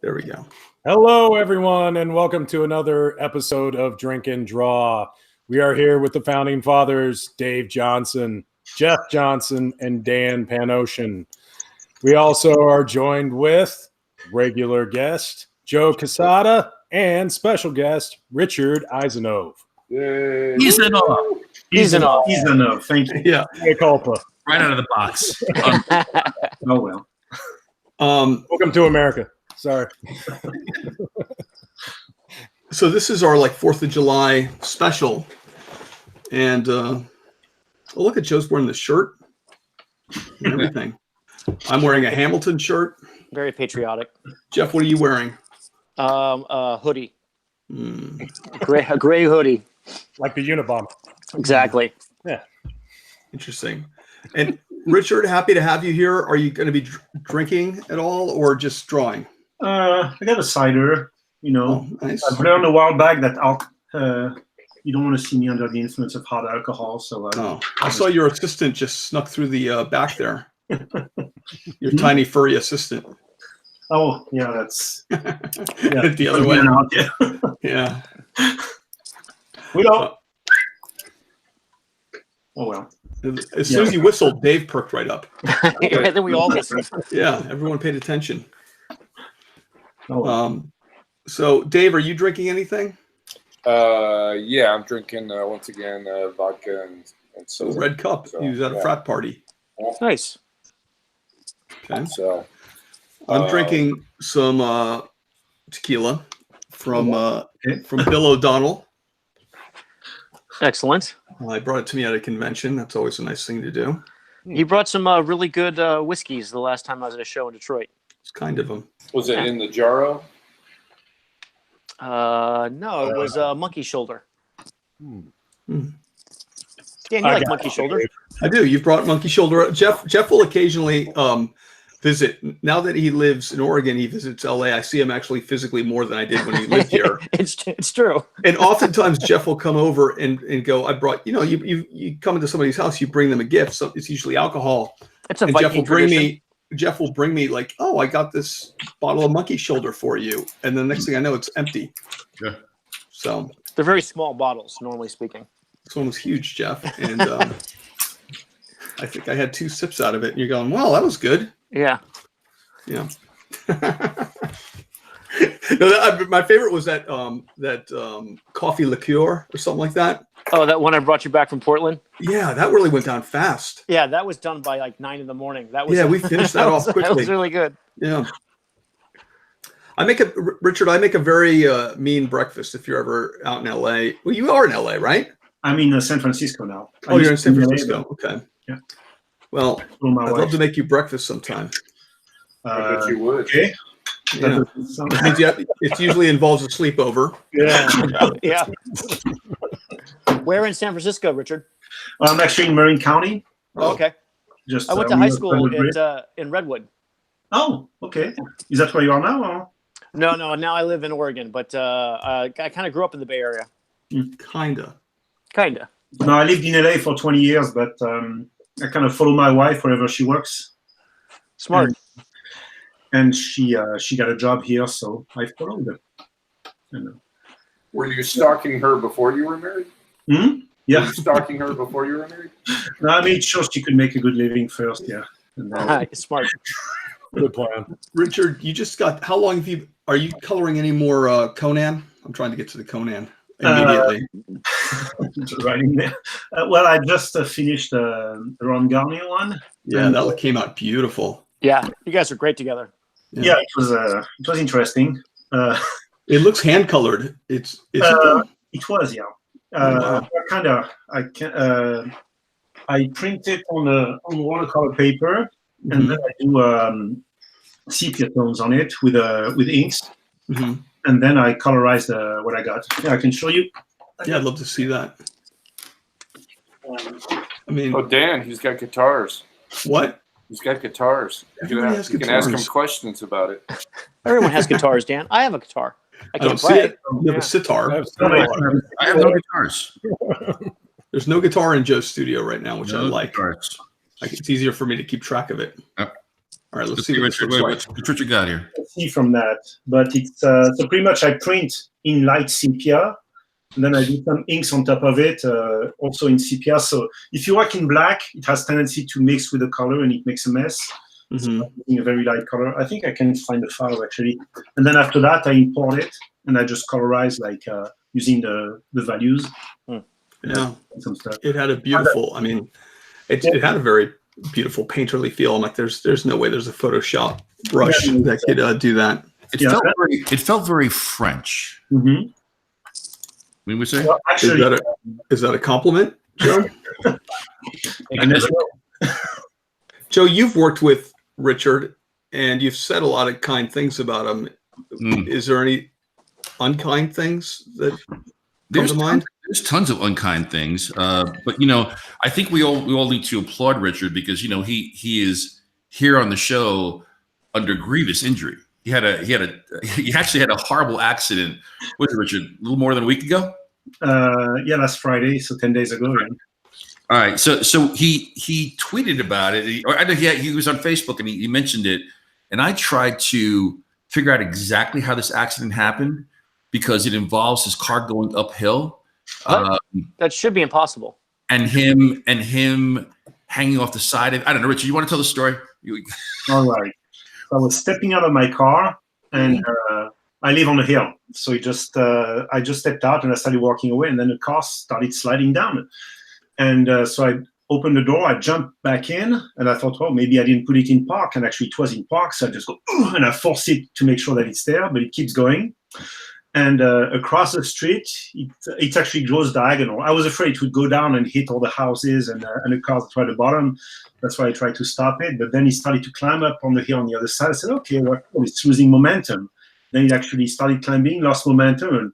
There we go. Hello, everyone, and welcome to another episode of Drink and Draw. We are here with the founding fathers, Dave Johnson, Jeff Johnson, and Dan Panocean. We also are joined with regular guest, Joe Casada, and special guest, Richard Isanove. Isanove. Thank you. Yeah. Hey, culpa. Right out of the box. Oh, well. Welcome to America. Sorry. So this is our 4th of July special. And look at Joe's wearing the shirt and everything. I'm wearing a Hamilton shirt. Very patriotic. Jeff, what are you wearing? Hoodie. A gray hoodie. Like the Unabomber. Exactly. Yeah. Interesting. And Richard, happy to have you here. Are you going to be drinking at all or just drawing? I got a cider. Oh, nice. I've learned a while back that you don't want to see me under the influence of hard alcohol. So I saw your assistant just snuck through the back there. Your tiny furry assistant. Oh, yeah, that's The other way. Yeah. We don't. Oh, well. As soon as you whistled, Dave perked right up. I think we all listened. Yeah, everyone paid attention. Oh, well. So, Dave, are you drinking anything? Yeah, I'm drinking once again vodka and soda. Red Cup. So, he was at a frat party. Nice. Okay. So I'm drinking some tequila from Bill O'Donnell. Excellent. I brought it to me at a convention. That's always a nice thing to do. You brought some really good whiskeys the last time I was at a show in Detroit. It's kind of them. was it in the Jarro? No, it was Monkey Shoulder. Dan, you like Monkey Shoulder? I do. You brought Monkey Shoulder. Jeff will occasionally visit. Now that he lives in Oregon, he visits LA. I see him actually physically more than I did when he lived here. It's true. And oftentimes Jeff will come over and go, I brought, you come into somebody's house, you bring them a gift. So it's usually alcohol. It's a and Viking tradition. Jeff will bring me like, oh, I got this bottle of Monkey Shoulder for you. And then the next thing I know, it's empty. Yeah. So They're very small bottles, normally speaking. this one was huge, Jeff. And I think I had 2 sips out of it. And you're going, well, that was good. Yeah. Yeah. No, my favorite was that coffee liqueur or something like that. Oh, that one I brought you back from Portland? Yeah, that really went down fast. Yeah, that was done by like 9 a.m. That was We finished that off quickly. That was really good. Yeah. Richard, I make a very mean breakfast if you're ever out in LA. Well, you are in LA, right? I'm in San Francisco now. Oh, you're in San Francisco. Okay. Yeah. Well, I'd love to make you breakfast sometime. I bet you would. Okay. Yeah. It usually involves a sleepover. Yeah. Yeah. Where in San Francisco, Richard? I'm actually in Marin County. Oh, okay. I went to high school in Redwood. Oh, okay. Is that where you are now? Or? No. Now I live in Oregon, but I kind of grew up in the Bay Area. Kinda. No, I lived in LA for 20 years, but I kind of follow my wife wherever she works. Smart. And she got a job here, so I followed her. Were you stalking her before you were married? Yeah. Were you stalking her before you were married? No, I made sure she could make a good living first, yeah. Smart. Good plan. Richard, you just got, how long are you coloring any more Conan? I'm trying to get to the Conan immediately. Writing there. Well, I just finished the Ron Garnier one. Yeah, that came out beautiful. Yeah, you guys are great together. Yeah, it was interesting. It looks hand colored. It was, yeah. Wow. I print it on watercolor paper, and then I do sepia tones on it with inks, and then I colorize what I got. Yeah, I can show you. Yeah, I'd love to see that. I mean, Oh, Dan, he's got guitars. what? He's got guitars. Everybody has You can ask him guitars. questions about it. Everyone has guitars, Dan. I have a guitar. I I don't can't see play it. You have a sitar. I have I have no guitars. There's no guitar in Joe's studio right now, which I No like. guitars. It's easier for me to keep track of it. Yep. All right, let's Let's see see what this Richard. looks Wait, like. what's Richard got here? see from that, but it's so pretty much I print in light sepia, and then I do some inks on top of it, also in sepia. So if you work in black, it has tendency to mix with the color and it makes a mess. So I'm using a very light color. I think I can find the file actually. And then after that, I import it and I just colorize like using the values. Yeah, some stuff. it had a beautiful. I mean, it had a very beautiful painterly feel. I'm like, there's no way there's a Photoshop brush that could do that. It felt very French. Mm-hmm. We would say. Well, actually, Is that a compliment, Joe? I never know. Joe, you've worked with Richard, and you've said a lot of kind things about him. Is there any unkind things that come to mind? There's tons of unkind things, but you know, I think we all need to applaud Richard because you know he is here on the show under grievous injury. He actually had a horrible accident. Was it, Richard? A little more than a week ago. Yeah, last Friday, so 10 days ago. Yeah. All right, so he tweeted about it. He was on Facebook and he mentioned it, and I tried to figure out exactly how this accident happened because it involves his car going uphill. That should be impossible. And him hanging off the side of. I don't know, Richard. You want to tell the story? All right. So I was stepping out of my car, and I live on a hill. So I just stepped out and I started walking away, and then the car started sliding down. And so I opened the door, I jumped back in, and I thought, well, maybe I didn't put it in park, and actually it was in park, so I just go, and I force it to make sure that it's there, but it keeps going. And across the street, it actually goes diagonal. I was afraid it would go down and hit all the houses and the cars that were at the bottom. That's why I tried to stop it, but then it started to climb up on the hill on the other side. I said, okay, well, it's losing momentum. Then it actually started climbing, lost momentum, and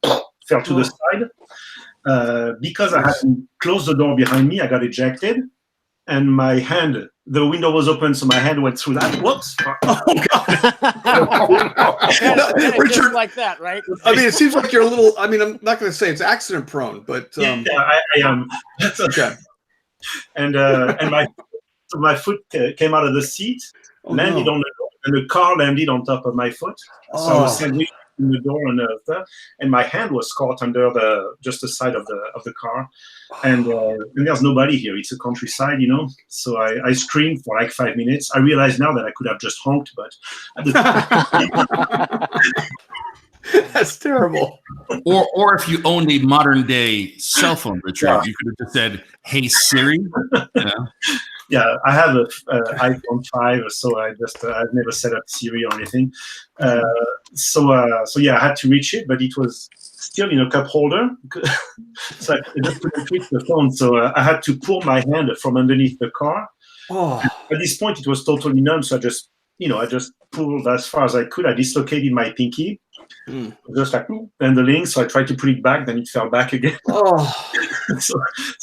fell to the side. Because I hadn't closed the door behind me, I got ejected, and my hand, the window was open, so my hand went through that. Whoops! Oh God! Richard, like that, right? I mean, it seems like you're a little. I mean, I'm not going to say it's accident prone, but yeah, I am. Okay. And my foot came out of the seat, landed on the door, and the car landed on top of my foot. So I was sandwiched in the door and my hand was caught under just the side of the car, and there's nobody here. It's a countryside, you know. So I screamed for like 5 minutes. I realize now that I could have just honked, but at the that's terrible. Or if you owned a modern day cell phone, Richard, you could have just said, "Hey Siri." You know? Yeah, I have an iPhone 5, so I've never set up Siri or anything. So yeah, I had to reach it, but it was still in a cup holder, so I just couldn't reach the phone. So I had to pull my hand from underneath the car. At this point, it was totally numb, so I just pulled as far as I could. I dislocated my pinky, just like handling. So I tried to put it back, then it fell back again. So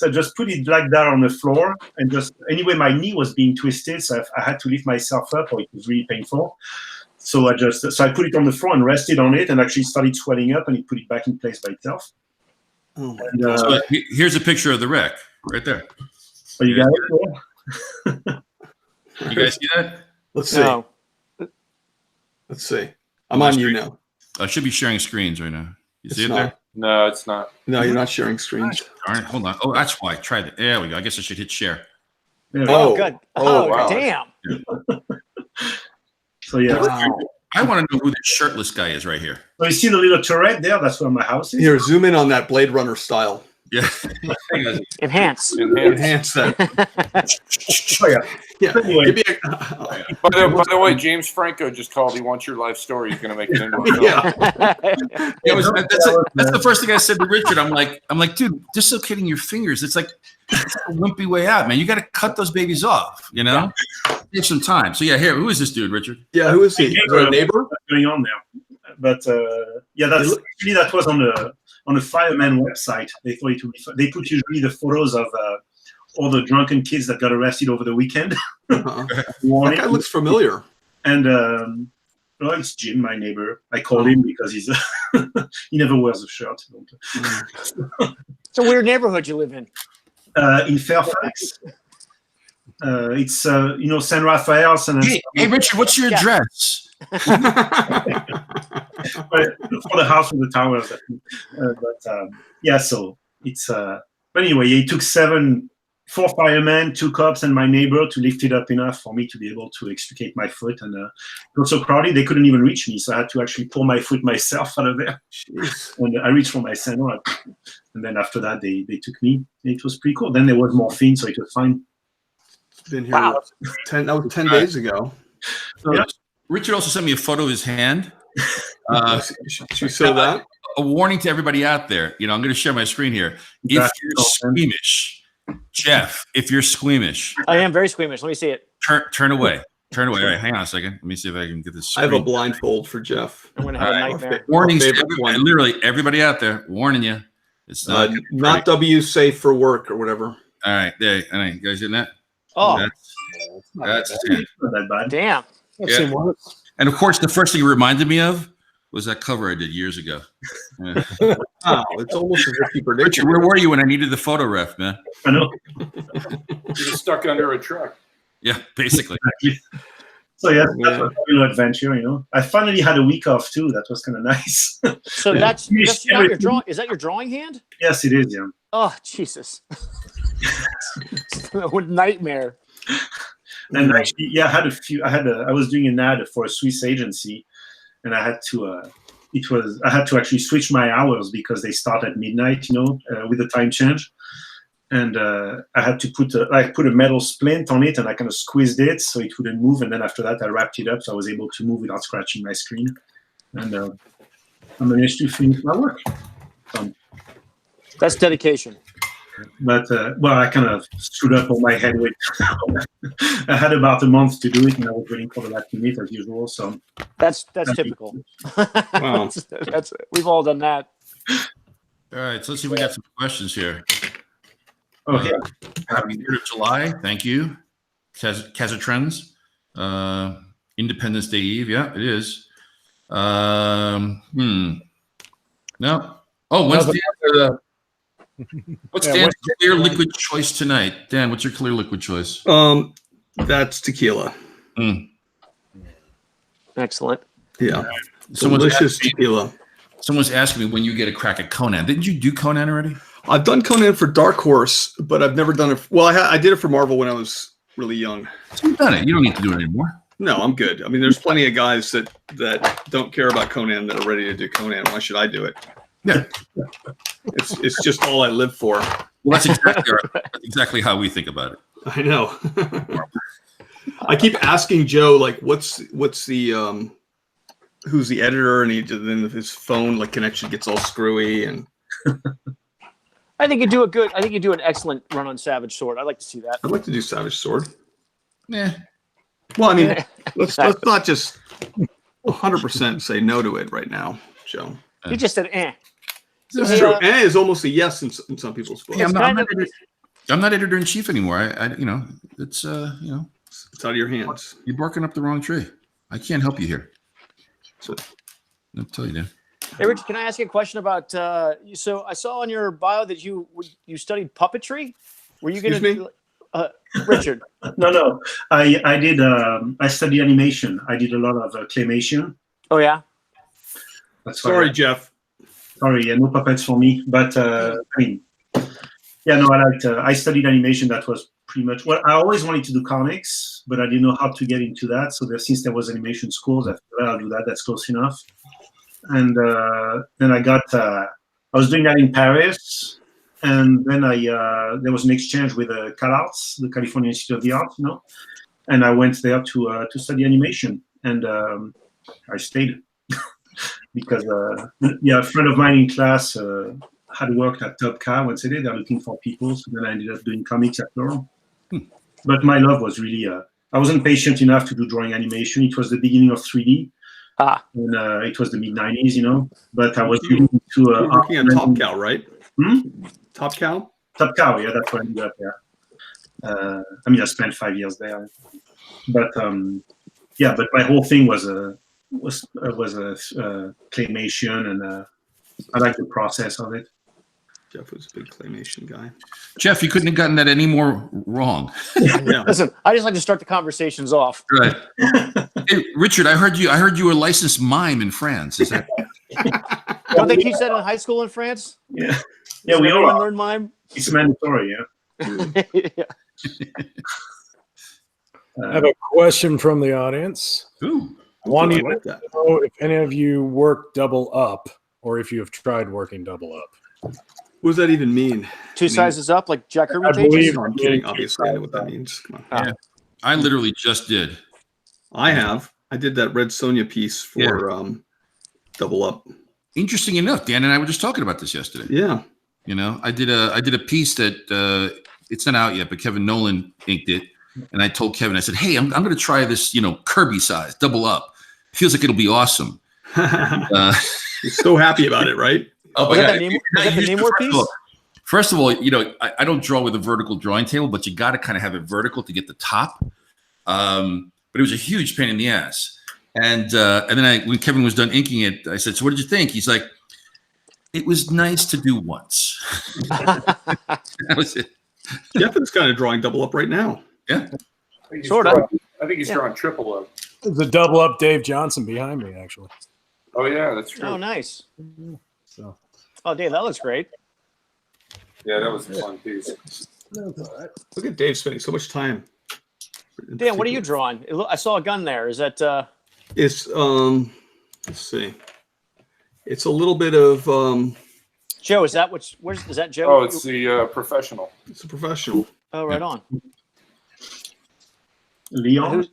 I just put it like that on the floor, and anyway, my knee was being twisted, so I had to lift myself up, or it was really painful. So I put it on the floor and rested on it, and actually started swelling up, and it put it back in place by itself. So here's a picture of the wreck right there. Oh, you got it? Yeah. You guys see that? Let's see. No. Let's see. I'm on you now. I should be sharing screens right now. You see it there? No, it's not. No, you're not sharing screens. All right, hold on. Oh, that's why. Try that. There we go. I guess I should hit share. Oh, good. Oh, wow. Damn. So yeah. Wow. I want to know who the shirtless guy is right here. So you see the little turret there? That's where my house is. Here, zoom in on that Blade Runner style. Yeah. Enhance. Enhance that. Oh, yeah. Yeah. Anyway. By the way, James Franco just called. He wants your life story. He's going to make it into a film. That's the first thing I said to Richard. I'm like, dude, dislocating your fingers. It's like a wimpy way out, man. You got to cut those babies off, you know? Give some time. So yeah, here, who is this dude, Richard? Yeah, who is he? Is there a neighbor? What's going on there? But yeah, that was on the fireman website. They put usually the photos of all the drunken kids that got arrested over the weekend. That guy looks familiar. And it's Jim, my neighbor. I called him because he's he never wears a shirt. It's a weird neighborhood you live in. In Fairfax. It's San Rafael. Hey, Richard, what's your address? But for the house with the towers. Yeah, so it's. But anyway, it took 4 firemen, 2 cops, and my neighbor to lift it up enough for me to be able to extricate my foot. And it was so crowded, they couldn't even reach me. So I had to actually pull my foot myself out of there. Jeez. And I reached for my sandal. And then after that, they took me. It was pretty cool. Then there was morphine, so it was fine. Been here. Wow. 10 days ago. So yeah. Richard also sent me a photo of his hand. Should you show that? A warning to everybody out there. I'm going to share my screen here. If you're squeamish, Jeff, if you're squeamish. I am very squeamish. Let me see it. Turn away. Turn away. All right, hang on a second. Let me see if I can get this screen. I have a blindfold for Jeff. I'm going to have a nightmare. Warnings to everybody, literally everybody out there. Warning you. It's not W safe for work or whatever. All right. There. All right. You guys in that? Oh. That's not that bad. Damn. Yeah. And of course, the first thing it reminded me of was that cover I did years ago. Yeah. Wow, it's almost as if you predicted. Richard, where were you when I needed the photo ref, man? I know. You're stuck under a truck. Yeah, basically. So yeah, that was a real adventure. I finally had a week off too. That was kind of nice. So that's not your drawing. Is that your drawing hand? Yes, it is. Yeah. Oh Jesus! What nightmare. And actually, yeah, I was doing an ad for a Swiss agency, and I had to. I had to actually switch my hours because they start at midnight. With the time change. And I had to put a metal splint on it, and I kind of squeezed it so it wouldn't move. And then after that, I wrapped it up so I was able to move without scratching my screen. And I managed to finish my work. That's dedication. But I kind of screwed up on my head with. I had about a month to do it, and I was waiting for the last minute as usual. So that's typical. Wow. that's we've all done that. All right, so let's see. We got some questions here. Okay. Happy 3rd of July. Thank you. Kazatrends. Independence Day Eve. Yeah, it is. No. Oh, when's what's Dan's clear liquid choice tonight? Dan, what's your clear liquid choice? That's tequila. Excellent. Yeah. Delicious tequila. Someone's asking me when you get a crack at Conan. Didn't you do Conan already? I've done Conan for Dark Horse, but I've never done it. Well, I did it for Marvel when I was really young. So you've done it. You don't need to do it anymore. No, I'm good. I mean, there's plenty of guys that don't care about Conan that are ready to do Conan. Why should I do it? Yeah. It's just all I live for. Well, that's exactly how we think about it. I know. I keep asking Joe, like, what's the who's the editor, and then his phone connection gets all screwy and. I think you do an excellent run on Savage Sword. I'd like to see that. I'd like to do Savage Sword. Yeah. Well, I mean, let's not just 100% say no to it right now, Joe. You just said eh. That's true. Eh is almost a yes in some people's books. Yeah, I'm not editor in chief anymore. It's it's out of your hands. You're barking up the wrong tree. I can't help you here. So I'll tell you, Dan. Hey, Richard, can I ask you a question about? So I saw on your bio that you studied puppetry. Were you going to? Richard? No. I did. I studied animation. I did a lot of claymation. Oh yeah. Sorry, Jeff. Sorry, no puppets for me. But I liked. I studied animation. That was pretty much. Well, I always wanted to do comics, but I didn't know how to get into that. So since there was animation schools, I thought I'll do that. That's close enough. And then I was doing that in Paris, and then there was an exchange with CalArts, the California Institute of the Arts, and I went there to study animation, and I stayed because a friend of mine in class had worked at Top Cow and said, hey, they're looking for people, so then I ended up doing comics after all. But my love was really I wasn't patient enough to do drawing animation. It was the beginning of 3D. And it was the mid-90s, but I was really into working at Top Cow, right? Top Cow? Top Cow, yeah, that's where I ended up there. I spent 5 years there. But but my whole thing was claymation, and I like the process of it. Jeff was a big claymation guy. Jeff, you couldn't have gotten that any more wrong. Yeah. Listen, I just like to start the conversations off. Right. Hey, Richard, I heard you were a licensed mime in France. Is that? Don't they teach that in high school in France? Yeah. Does We all everyone are. learn mime? It's mandatory, yeah. Yeah. I have a question from the audience. Ooh. I want I you like to that. know if any of you work double up or if you have tried working double up. What does that even mean? Two sizes up, like Jack Kirby I teaches? believe- No, I'm kidding. Obviously, I know what that means. Come on. Yeah. I literally just did. I have. I did that Red Sonja piece for Double Up. Interesting enough, Dan and I were just talking about this yesterday. Yeah. You know, I did a piece that it's not out yet, but Kevin Nolan inked it, and I told Kevin, I said, "Hey, I'm going to try this, Kirby size, double up. Feels like it'll be awesome." You're so happy about it, right? Oh Was my that God! the Namor piece? First of all, I don't draw with a vertical drawing table, but you got to kind of have it vertical to get the top. But it was a huge pain in the ass. And then when Kevin was done inking it, I said, "So what did you think?" He's like, "It was nice to do once." That was it. Jeff is kind of drawing Double Up right now. Yeah. I think he's drawing triple up. There's a double up Dave Johnson behind me, actually. Oh yeah, that's true. Oh, nice. So Oh, Dave, that looks great. Yeah, that was a fun piece. Look at Dave spending so much time. Dan, what are you drawing? I saw a gun there. Is that It's let's see. It's a little bit of Joe? Is that is that Joe? Oh, it's the professional. it's a professional. Oh, right on. Leon?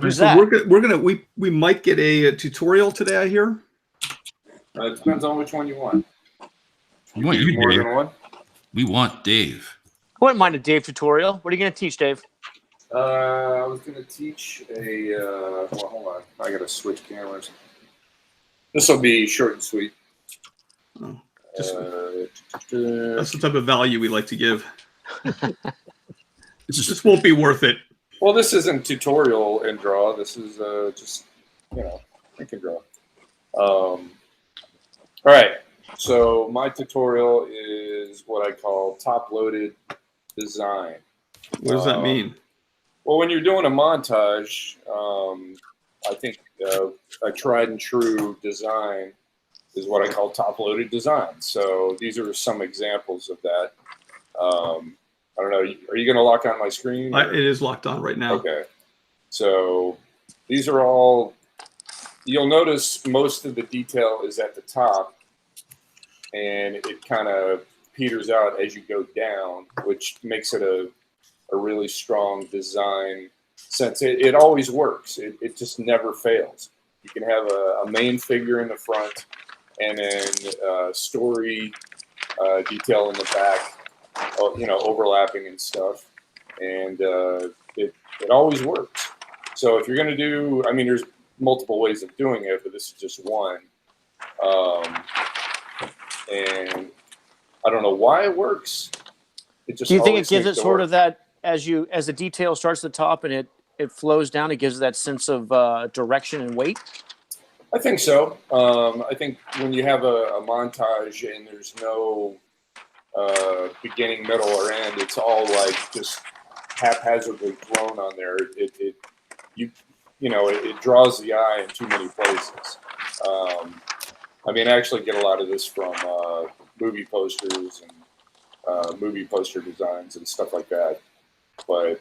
Who's So that? we might get a tutorial today, I hear. It depends on which one you want. You want you, More Dave. than one? We want Dave. I wouldn't mind a Dave tutorial. What are you going to teach, Dave? I was going to teach well, hold on. I got to switch cameras. This will be short and sweet. Oh, that's the type of value we like to give. This won't be worth it. Well, this isn't tutorial and draw. This is just, I can draw. All right. So my tutorial is what I call top-loaded design. What does that mean? Well, when you're doing a montage, I think a tried and true design is what I call top-loaded design. So these are some examples of that. I don't know. Are you going to lock on my screen? It is locked on right now. Okay. So these are all, you'll notice most of the detail is at the top, and it kind of peters out as you go down, which makes it a really strong design sense. It always works. It just never fails. You can have a main figure in the front and then story detail in the back, overlapping and stuff. And it always works. So if you're going to do, there's multiple ways of doing it, but this is just one. And I don't know why it works. It just Do you think it always gives seems it to sort work. of that as the detail starts at the top and it flows down, it gives that sense of direction and weight? I think so. I think when you have a montage and there's no beginning, middle, or end, it's all like just haphazardly thrown on there. It draws the eye in too many places. I actually get a lot of this from movie posters and movie poster designs and stuff like that. But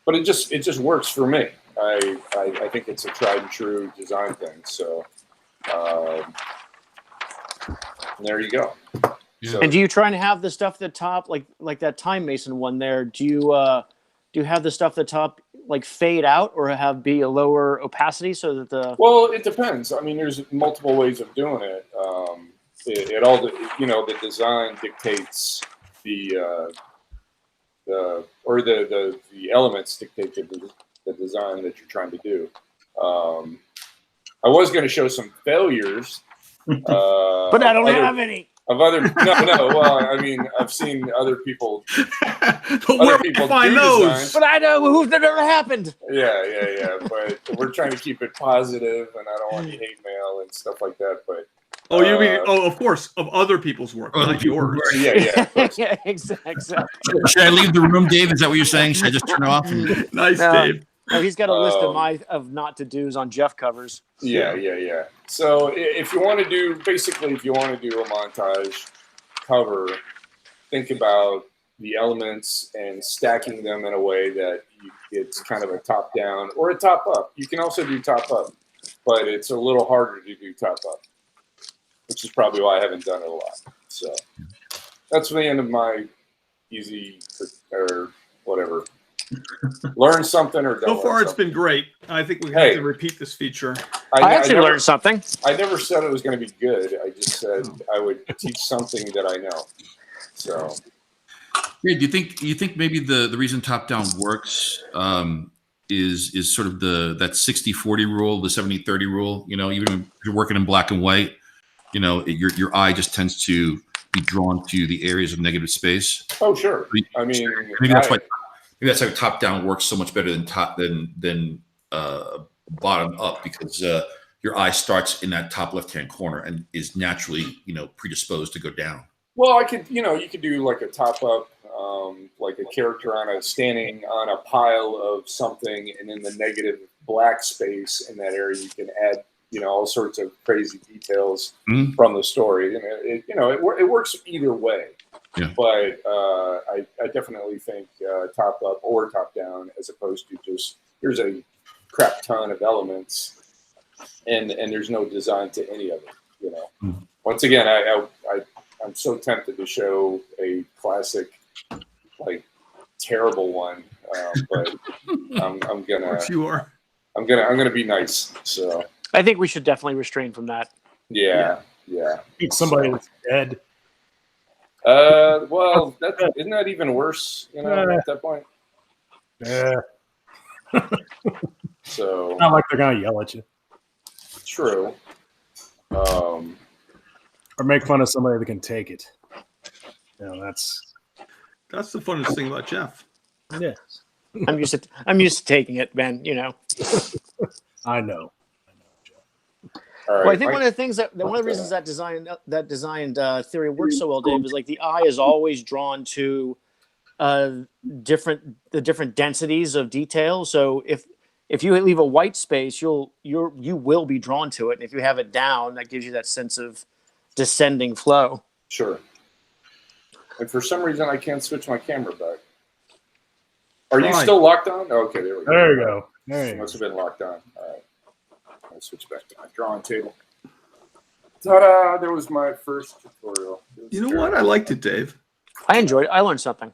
but it just works for me. I think it's a tried and true design thing. So there you go. Yeah. So, And do you try and have the stuff at the top, like that Time Mason one there? Do you have the stuff at the top like fade out or be a lower opacity so that the? well, it depends. There's multiple ways of doing it. It all, the design dictates the elements dictate the design that you're trying to do. I was going to show some failures, But I don't have any. Of other no. Well, I've seen other people. But where would you find those? designs. But I know who's that ever happened. Yeah. But we're trying to keep it positive, and I don't want any hate mail and stuff like that. But Oh, you mean? Oh, of course, of other people's work, Other not people's yours. work. Yeah. Yeah, exactly. Should I leave the room, Dave? Is that what you're saying? Should I just turn off? Nice, No. Dave. No, he's got a list of not to dos on Jeff covers. Yeah. So if you want to do a montage cover, think about the elements and stacking them in a way that it's kind of a top down or a top up. You can also do top up, but it's a little harder to do top up, which is probably why I haven't done it a lot. So that's the end of my easy or whatever. Learn something or don't. So far, it's been great. I think we have to repeat this feature. I actually learned something. I never said it was going to be good. I just said I would teach something that I know. So, yeah, do you think maybe the reason top down works is sort of that 60-40 rule, the 70-30 rule? You know, even if you're working in black and white, you know, your eye just tends to be drawn to the areas of negative space. Oh, sure. I mean, maybe that's why top down works so much better than bottom up, because your eye starts in that top left-hand corner and is naturally, you know, predisposed to go down. Well, you could do like a top up, like a character standing on a pile of something, and in the negative black space in that area, you can add, you know, all sorts of crazy details from the story. And it works either way. Yeah. But I definitely think top up or top down, as opposed to just here's a crap ton of elements and there's no design to any of it. You know, once again, I'm so tempted to show a classic, like terrible one, but I'm gonna. Of course you are. I'm gonna be nice. So I think we should definitely restrain from that. Yeah. Pick somebody that's dead. Well, isn't that even worse? You know, at that point. Yeah. So Not like they're gonna yell at you true. or make fun of somebody that can take it. You know, that's the funnest thing about Jeff. yeah. I'm used to taking it, Ben. You know. I know. All right. Well, I think one of the things one of the reasons that designed theory works so well, Dave, is like the eye is always drawn to the different densities of detail. So if you leave a white space, you will be drawn to it, and if you have it down, that gives you that sense of descending flow. Sure. And for some reason, I can't switch my camera back. Are you still locked on? Oh, okay, there we go. There you go. There you go. Must have been locked on. All right. I'll switch back to my drawing table. Ta-da! There was my first tutorial. You know what? I liked it, Dave. I enjoyed it. I learned something.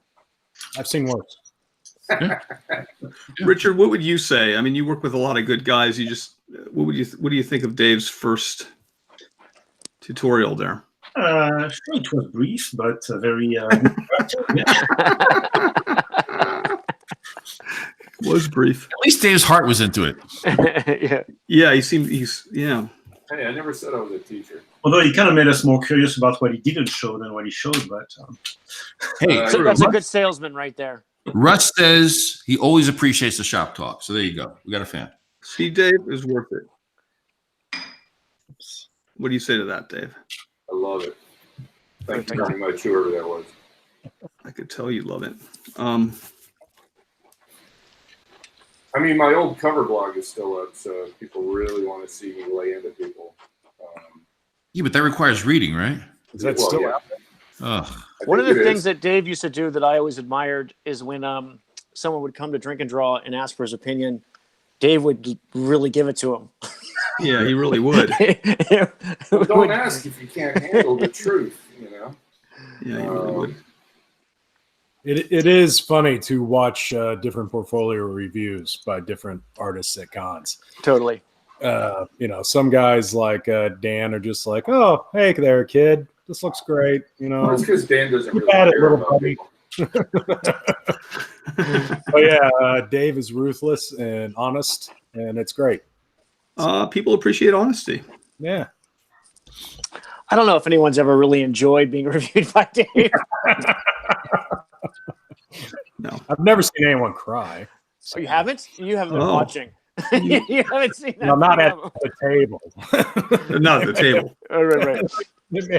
I've seen worse. Richard, what would you say? I mean, you work with a lot of good guys. What do you think of Dave's first tutorial there? It was brief, but very. Was brief. At least Dave's heart was into it. Yeah. Yeah, yeah. Hey, I never said I was a teacher. Although he kind of made us more curious about what he didn't show than what he showed, but Hey, So that's a good salesman right there. Russ says he always appreciates the shop talk. So there you go. We got a fan. See, Dave, is worth it. What do you say to that, Dave? I love it. Thank you very much, whoever that was. I could tell you love it. I mean, my old cover blog is still up, so if people really want to see me lay into people. Yeah, but that requires reading, right? Is that still yeah. Oh, One of the things that Dave used to do that I always admired is when someone would come to Drink and Draw and ask for his opinion, Dave would really give it to him. Yeah, he really would. Well, don't ask if you can't handle the truth, you know? Yeah, he really would. It is funny to watch different portfolio reviews by different artists at cons. Totally. Some guys like Dan are just like, "Oh, hey there, kid. This looks great." You know, Well, it's because Dan doesn't keep really at it, care little about buddy. people. But yeah, Dave is ruthless and honest, and it's great. People appreciate honesty. Yeah. I don't know if anyone's ever really enjoyed being reviewed by Dave. No. I've never seen anyone cry. So you haven't? You haven't been Oh. watching. You haven't seen that? No, not at Right, the table. Not at the table. right.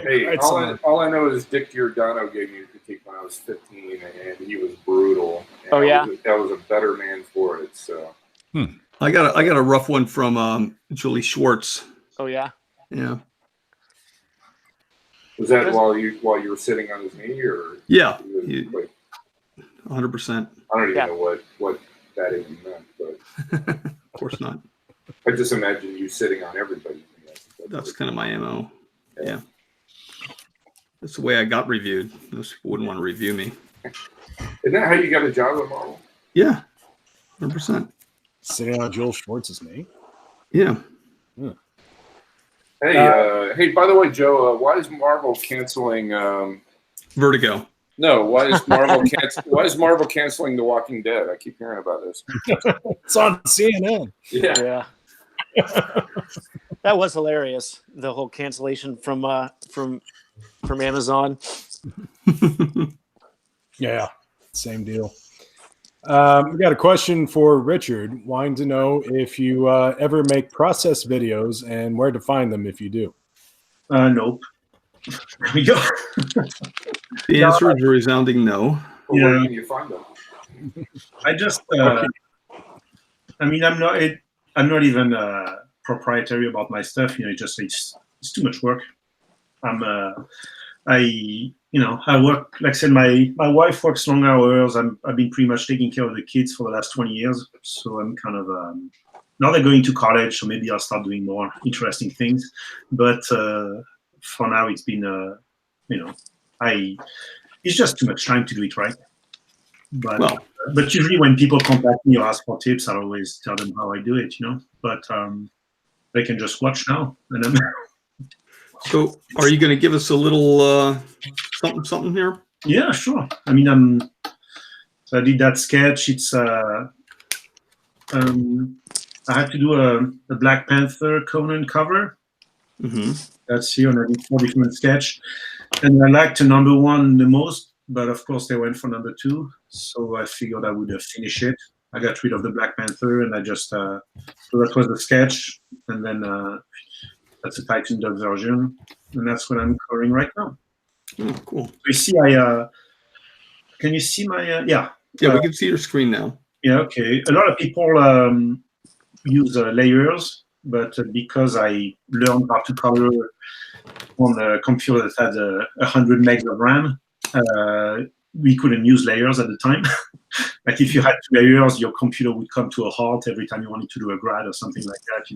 Hey, Right, all I know is Dick Giordano gave me a critique when I was 15, and he was brutal. And Oh, yeah? I was a better man for it. So I got a rough one from Julie Schwartz. Oh, yeah? Yeah. was that while you were sitting on his knee, or Yeah. like, 100%. I don't even Yeah. know what that even meant, but Of course not. I just imagine you sitting on everybody. That's kind of my MO. Yeah. That's the way I got reviewed. Most people wouldn't want to review me. Isn't that how you got a job at Marvel? Yeah. 100%. Sitting on Joel Schwartz's knee. Yeah. Hey, hey! By the way, Joe, why is Marvel canceling? Vertigo. No, why is Marvel canceling The Walking Dead? I keep hearing about this. It's on CNN. Yeah. That was hilarious. The whole cancellation from Amazon. Yeah, same deal. We got a question for Richard, wanting to know if you ever make process videos and where to find them if you do. Nope. There we go. The answer is a resounding no. Well, where can you find them? I just, I mean, I'm not even proprietary about my stuff. You know, it's too much work. I work, like I said, my wife works long hours. I've been pretty much taking care of the kids for the last 20 years. So I'm kind of, now they're going to college, so maybe I'll start doing more interesting things. But for now, it's been, it's just too much time to do it right. But usually when people contact me or ask for tips, I'll always tell them how I do it, But they can just watch now. And then So are you going to give us a little something here? Yeah, sure. I mean, so I did that sketch. It's I had to do a Black Panther Conan cover. Mm-hmm. That's here, and I did 4 different sketch. And I liked number 1 the most, but of course they went for number 2. So I figured I would finish it. I got rid of the Black Panther, and I just so that was the sketch, and then that's a tightened up version, and that's what I'm coloring right now. Oh, cool. So you see, can you see my? Yeah. Yeah, we can see your screen now. Yeah. Okay. A lot of people use layers, but because I learned how to color on a computer that had 100 megs of RAM, we couldn't use layers at the time. Like if you had 2 layers, your computer would come to a halt every time you wanted to do a grad or something like that,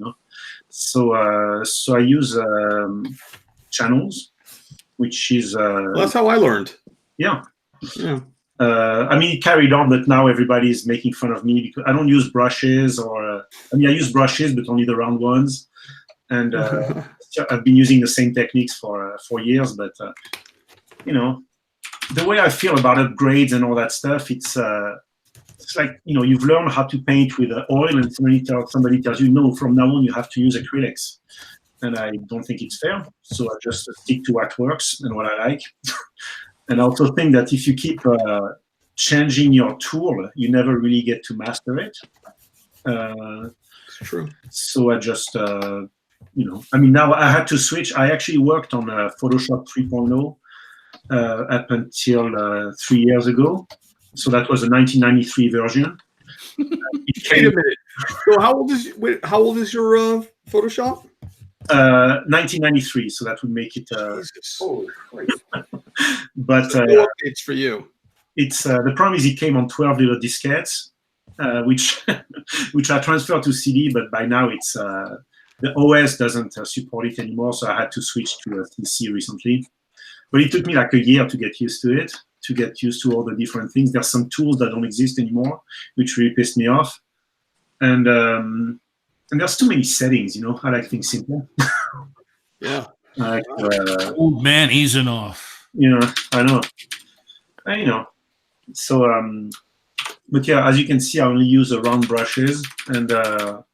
So I use channels, which is Well, that's how I learned. Yeah. I mean, it carried on, but now everybody is making fun of me because I don't use brushes, or I use brushes, but only the round ones. And I've been using the same techniques for years, but the way I feel about upgrades and all that stuff, it's like, you've learned how to paint with oil, and somebody tells you, no, from now on you have to use acrylics. And I don't think it's fair. So I just stick to what works and what I like. And I also think that if you keep changing your tool, you never really get to master it. It's true. So I just, now I had to switch. I actually worked on Photoshop 3.0 up until 3 years ago. So that was a 1993 version. Wait a minute. So how old is your Photoshop? 1993. So that would make it. Holy Christ. But no updates for you. It's the problem is it came on 12 little diskettes, which I transferred to CD. But by now it's the OS doesn't support it anymore. So I had to switch to a PC recently. But it took me like a year to get used to it, to get used to all the different things. There's some tools that don't exist anymore, which really pissed me off. And there's too many settings, I like things simple. Yeah. Old man Isanove. I know. So, but yeah, as you can see, I only use round brushes, and that's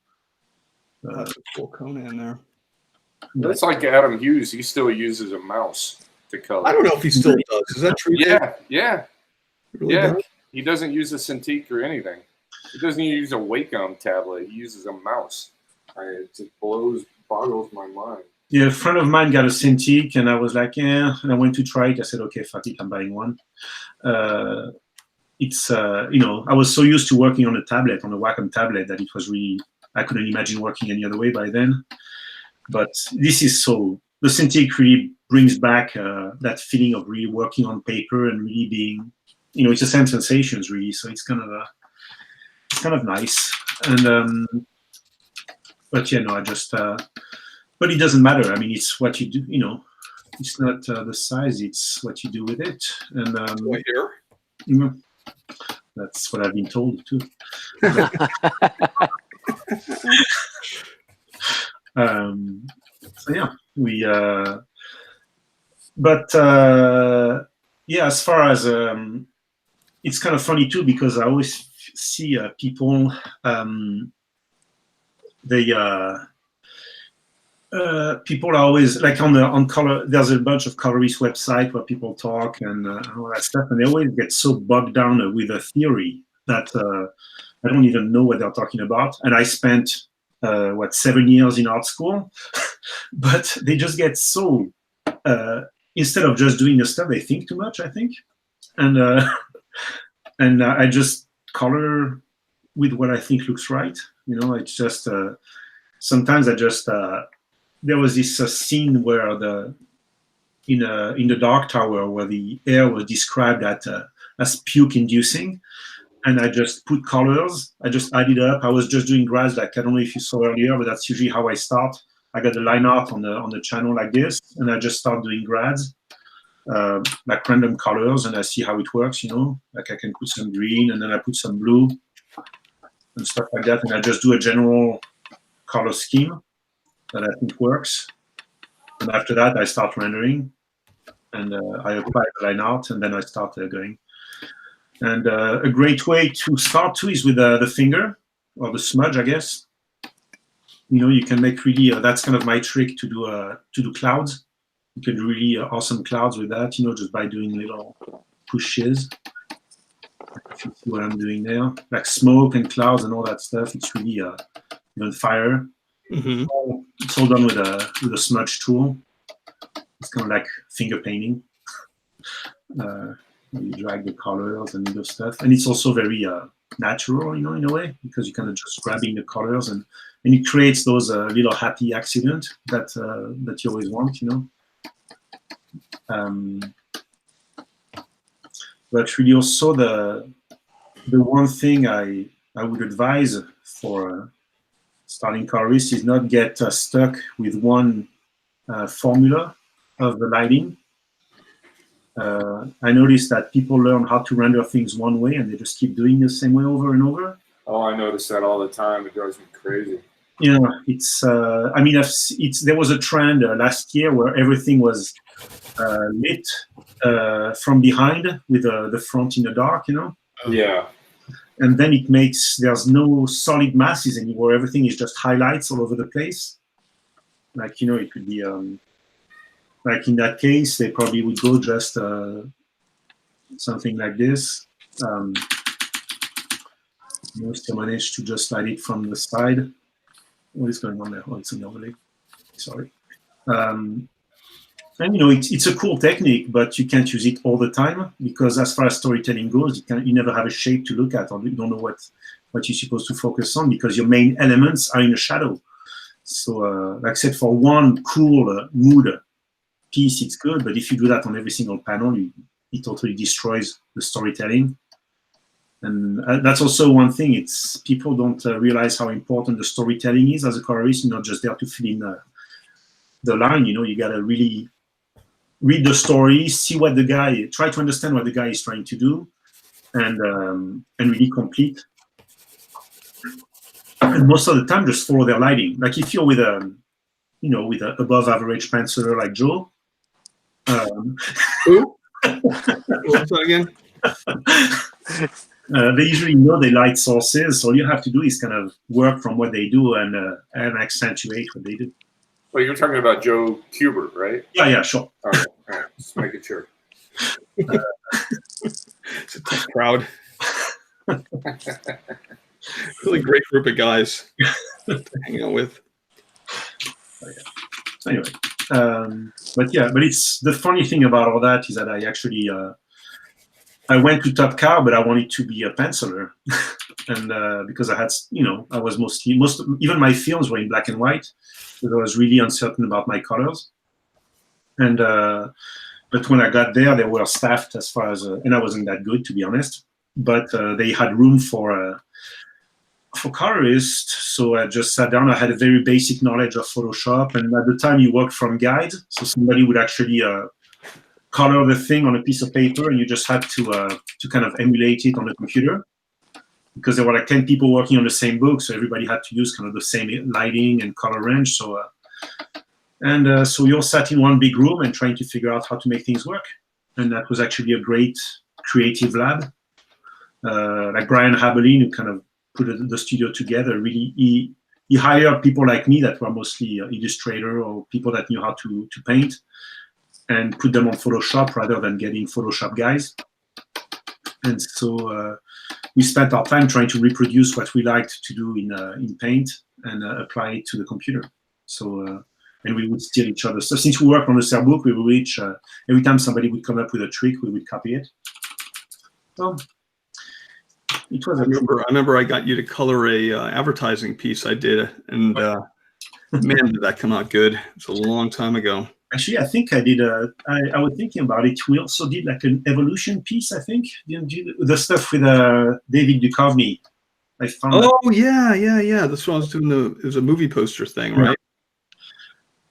a cool Conan there. That's like Adam Hughes. He still uses a mouse to color. I don't know if he still does. Is that true? Yeah. Really does? He doesn't use a Cintiq or anything. He doesn't use a Wacom tablet. He uses a mouse. It just boggles my mind. Yeah, a friend of mine got a Cintiq, and I was like, yeah. And I went to try it. I said, okay, fuck it, I'm buying one. It's I was so used to working on a tablet, on a Wacom tablet, that it was really, I couldn't imagine working any other way by then. But this is so, the Cintiq really brings back that feeling of really working on paper and really being, it's the same sensations really. So it's kind of nice. And but yeah, no, I just but it doesn't matter. I mean, it's what you do. It's not the size; it's what you do with it. And Here. That's what I've been told too. So yeah, we. But yeah, as far as it's kind of funny too, because I always see people. People are always like on color. There's a bunch of colorist website where people talk and all that stuff, and they always get so bogged down with a theory that I don't even know what they're talking about. And I spent 7 years in art school, but they just get so instead of just doing the stuff, they think too much, I think, and I just color with what I think looks right. It's just sometimes I just. There was this scene where in the Dark Tower where the air was described as puke-inducing, and I just put colors. I just added up. I was just doing grads, like I don't know if you saw earlier, but that's usually how I start. I got the line art on the channel like this, and I just start doing grads, like random colors, and I see how it works. Like I can put some green, and then I put some blue, and stuff like that, and I just do a general color scheme that I think works. And after that, I start rendering, and I apply the line art, and then I start going. And a great way to start too is with the finger or the smudge, I guess. You can make really. That's kind of my trick to do clouds. You can do really awesome clouds with that. Just by doing little pushes. If you see what I'm doing there, like smoke and clouds and all that stuff. It's really fire. Mm-hmm. It's all done with a smudge tool. It's kind of like finger painting. You drag the colors and those stuff, and it's also very natural, in a way, because you're kind of just grabbing the colors, and it creates those little happy accident that you always want, But really, also the one thing I would advise for starting colorist is not get stuck with one formula of the lighting. I noticed that people learn how to render things one way and they just keep doing the same way over and over. Oh, I notice that all the time. It drives me crazy. It's. There was a trend last year where everything was lit from behind with the front in the dark. Yeah. And then there's no solid masses anymore. Everything is just highlights all over the place. Like, it could be, like in that case, they probably would go just something like this. Still manage to just light it from the side. What is going on there? Oh, it's an overlay. Sorry. And it's a cool technique, but you can't use it all the time because as far as storytelling goes, you never have a shape to look at, or you don't know what you're supposed to focus on because your main elements are in a shadow. So, like I said, for one cool mood piece, it's good, but if you do that on every single panel, it totally destroys the storytelling. And that's also one thing. It's people don't realize how important the storytelling is as a colorist. You're not just there to fill in the line. You got to really read the story, try to understand what the guy is trying to do, and really complete. And most of the time, just follow their lighting. Like if you're with a above average penciler like Joe. Who? What's that again? They usually know their light sources, so all you have to do is kind of work from what they do and accentuate what they do. Well, you're talking about Joe Kubert, right? Yeah, sure. All right. Just making sure. It's a tough crowd. Really great group of guys to hang out with. Anyway, but it's the funny thing about all that is that I actually I went to Top Cow, but I wanted to be a penciler, and because I had, I was even my films were in black and white, because I was really uncertain about my colors, and but when I got there, they were staffed as far as, and I wasn't that good, to be honest, but they had room for colorists, so I just sat down. I had a very basic knowledge of Photoshop, and at the time you worked from guides, so somebody would actually color the thing on a piece of paper, and you just had to kind of emulate it on the computer, because there were like 10 people working on the same book, so everybody had to use kind of the same lighting and color range. So so we all sat in one big room and trying to figure out how to make things work, and that was actually a great creative lab. Like Brian Haberlin, who kind of put the studio together, really he hired people like me that were mostly illustrator or people that knew how to paint, and put them on Photoshop rather than getting Photoshop guys. And so we spent our time trying to reproduce what we liked to do in Paint and apply it to the computer. So and we would steal each other. So since we worked on the cell book, we would each every time somebody would come up with a trick, we would copy it. So it was. I remember I got you to color a advertising piece I did, and man, did that come out good! It's a long time ago. Actually, I think I did. I was thinking about it. We also did like an evolution piece. I think the stuff with David Duchovny. I found. Oh yeah. That's what I was doing. It was a movie poster thing, right?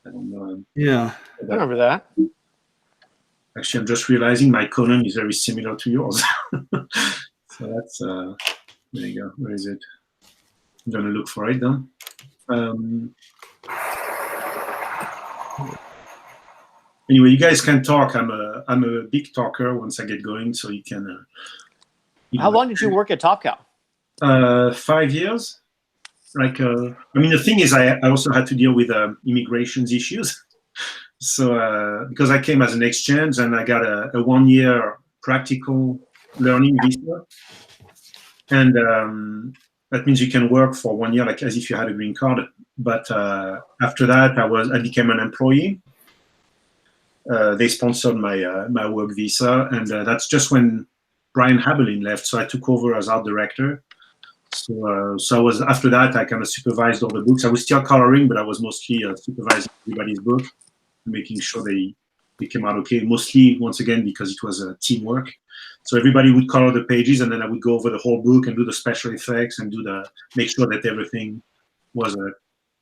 I don't know. Yeah, I remember that. Actually, I'm just realizing my Conan is very similar to yours. So that's there you go. Where is it? I'm gonna look for it then. Anyway, you guys can talk. I'm a big talker once I get going, so you can. How long did you work at Top Cow? 5 years. Like, I mean, the thing is, I also had to deal with immigration issues. So because I came as an exchange and I got a 1 year practical learning visa, and that means you can work for 1 year, like as if you had a green card. But after that, I became an employee. They sponsored my work visa, and that's just when Brian Haberlin left. So I took over as art director. So I was, after that, I kind of supervised all the books. I was still coloring, but I was mostly supervising everybody's book, making sure they came out okay. Mostly, once again, because it was teamwork. So everybody would color the pages, and then I would go over the whole book and do the special effects and make sure that everything was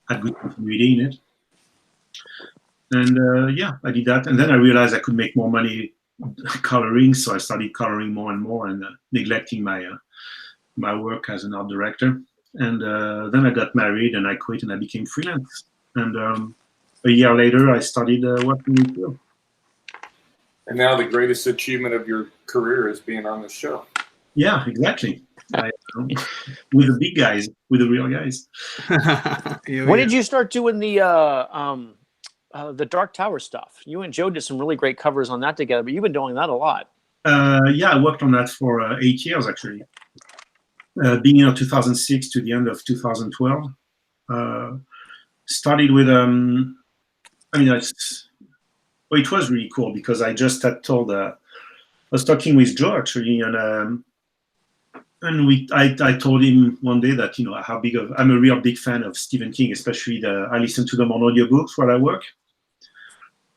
had good continuity in it. And yeah, I did that. And then I realized I could make more money coloring, so I started coloring more and more and neglecting my work as an art director. And then I got married and I quit and I became freelance. And a year later, I started working with you. And now the greatest achievement of your career is being on the show. Yeah, exactly. With the big guys, with the real guys. When did you start doing the Dark Tower stuff? You and Joe did some really great covers on that together, but you've been doing that a lot. Yeah, I worked on that for 8 years, actually. Beginning of 2006 to the end of 2012. Started with, I mean, it was really cool because I just had told, I was talking with Joe actually, and I told him one day that, I'm a real big fan of Stephen King, especially I listen to them on audiobooks while I work.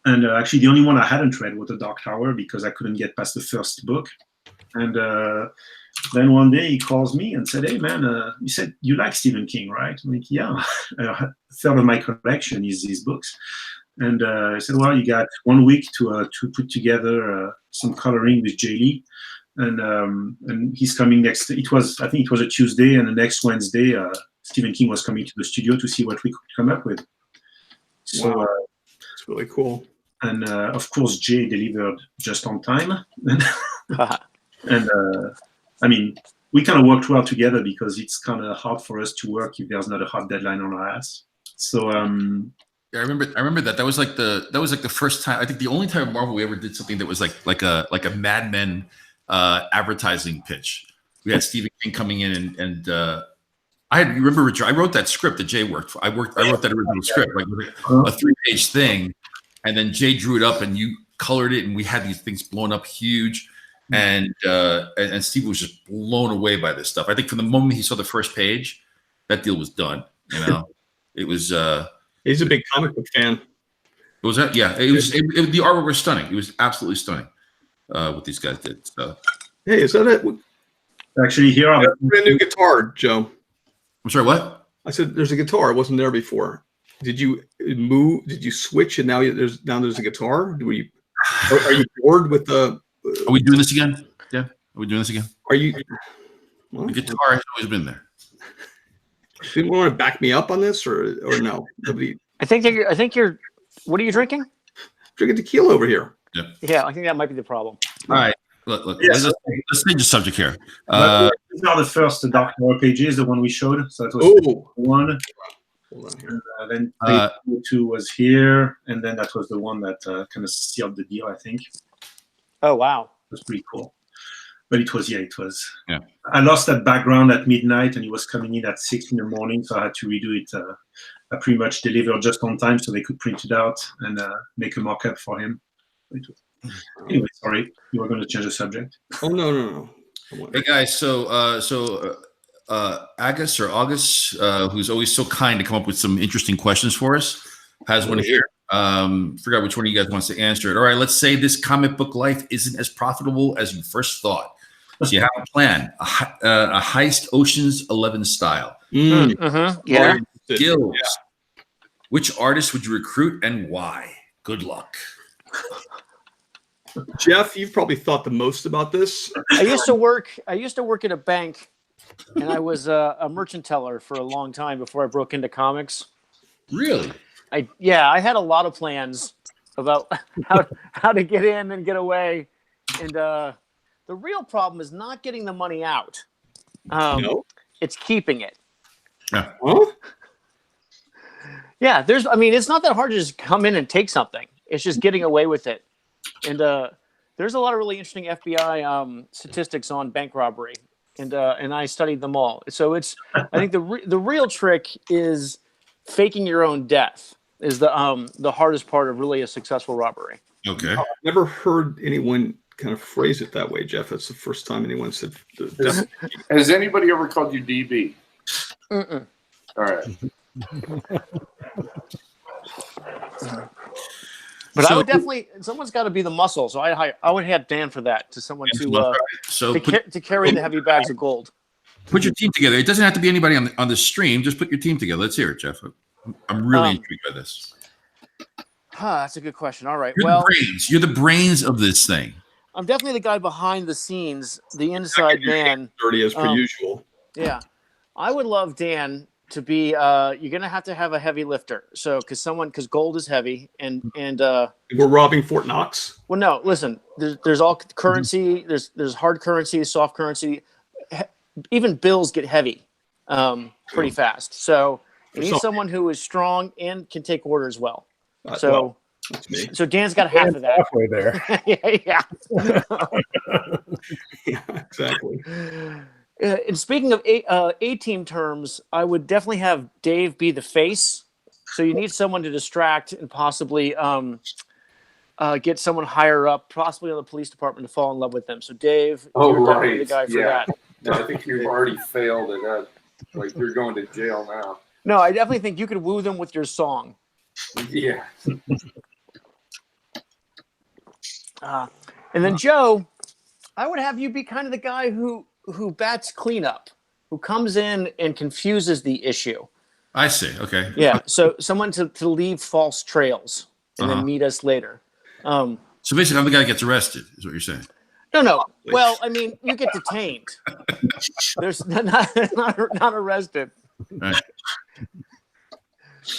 And actually the only one I hadn't read was The Dark Tower because I couldn't get past the first book. And then one day he calls me and said, "Hey man, you said you like Stephen King, right?" I'm like, "Yeah, a third of my collection is these books." And I said, "Well, you got 1 week to put together some coloring with Jay Lee, and he's coming next." I think it was a Tuesday, and the next Wednesday, Stephen King was coming to the studio to see what we could come up with. So wow. It's really cool. And of course, Jay delivered just on time. And I mean, we kind of worked well together because it's kind of hard for us to work if there's not a hard deadline on our ass. So yeah, I remember that. That was like the first time. I think the only time at Marvel we ever did something that was like a Mad Men advertising pitch. We had Stephen King coming in and You remember, Richard, I wrote that script that Jay worked for. I wrote that original script, like a 3-page thing. And then Jay drew it up and you colored it. And we had these things blown up huge. And Steve was just blown away by this stuff. I think from the moment he saw the first page, that deal was done. You know, it was. He's a big comic book fan. Was that? Yeah, it was. The artwork was stunning. It was absolutely stunning. What these guys did. So. Hey, is that it? Actually, here a brand new guitar, Joe. I'm sorry. What? I said there's a guitar. It wasn't there before. Did you move? Did you switch? And now there's a guitar. Are you bored with the? Are we doing this again? Yeah. Are we doing this again? Are you? Well, the guitar has always been there. Do you want to back me up on this, or no? Nobody. I think you're. What are you drinking? Drinking tequila over here. Yeah. Yeah, I think that might be the problem. All right. Look. Yes. Let's change the subject here. These are the first Dark Tower pages, the one we showed. So that was one. Hold on here. Then page 2 was here, and then that was the one that kind of sealed the deal, I think. Oh wow. It was pretty cool. But it was. Yeah. I lost that background at midnight, and he was coming in at 6 in the morning, so I had to redo it. I pretty much delivered just on time, so they could print it out and make a mock-up for him. Anyway, sorry, you were going to change the subject. Oh no. Hey guys, so August, who's always so kind to come up with some interesting questions for us, has one here. Forgot which one of you guys wants to answer it. All right, let's say this comic book life isn't as profitable as you first thought. So you have a plan, a heist Ocean's 11 style. Yeah. Skills. Yeah. Which artist would you recruit and why? Good luck. Jeff, you've probably thought the most about this. I used to work at a bank, and I was a merchant teller for a long time before I broke into comics. Really? I had a lot of plans about how to get in and get away, and the real problem is not getting the money out. No? It's keeping it. Yeah. Huh? Yeah, it's not that hard to just come in and take something. It's just getting away with it. And there's a lot of really interesting FBI statistics on bank robbery, and I studied them all. So I think the real trick is faking your own death is the hardest part of really a successful robbery. Okay. I've never heard anyone kind of phrase it that way, Jeff. That's the first time anyone said. Has anybody ever called you DB? Mm-mm. All right. But I would definitely. Someone's got to be the muscle, so I would have Dan for that. To someone to carry the heavy bags of gold. Put your team together. It doesn't have to be anybody on the stream. Just put your team together. Let's hear it, Jeff. I'm really intrigued by this. That's a good question. All right. You're the brains of this thing. I'm definitely the guy behind the scenes, the inside man. Dirty as per usual. Yeah, I would love Dan to be. You're gonna have to have a heavy lifter, because gold is heavy, and we're robbing Fort Knox. Well, no, listen. There's all currency. There's hard currency, soft currency. Even bills get heavy, pretty fast. So you need someone who is strong and can take orders well. So Dan's got half of that. Halfway there. Yeah. Yeah, exactly. And speaking of A-team terms, I would definitely have Dave be the face. So you need someone to distract and possibly get someone higher up, possibly in the police department, to fall in love with them. So Dave, you're definitely the guy for that. No, I think you've already failed at that. Like, you're going to jail now. No, I definitely think you could woo them with your song. Yeah. And then Joe, I would have you be kind of the guy who bats cleanup, who comes in and confuses the issue. I see. Okay. Yeah. So someone to leave false trails and then meet us later. So basically, I'm the guy that gets arrested, is what you're saying. No. Well, I mean, you get detained. There's not arrested. Right.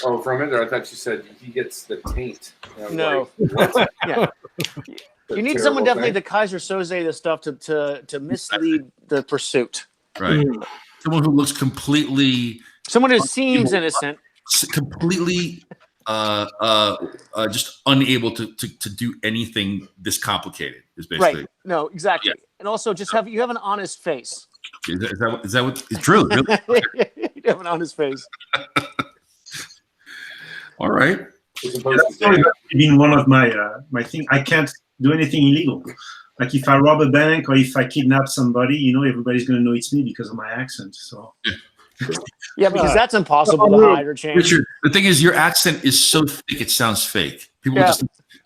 Oh, from it, I thought you said he gets the taint. No. Like, Yeah. You need someone definitely the Kaiser Soze the stuff to mislead the pursuit. Right. Someone who looks completely. Someone who seems innocent. Completely just unable to do anything this complicated is basically. Right. No, exactly. Yeah. And also just you have an honest face. Is that what it's true? Really? He'd have an honest face. All right. As opposed to That's Dan. been one of my thing. I can't do anything illegal. Like if I rob a bank or if I kidnap somebody, everybody's going to know it's me because of my accent. So Yeah, because that's impossible to hide or change. Richard, the thing is, your accent is so thick it sounds fake. People Yeah. just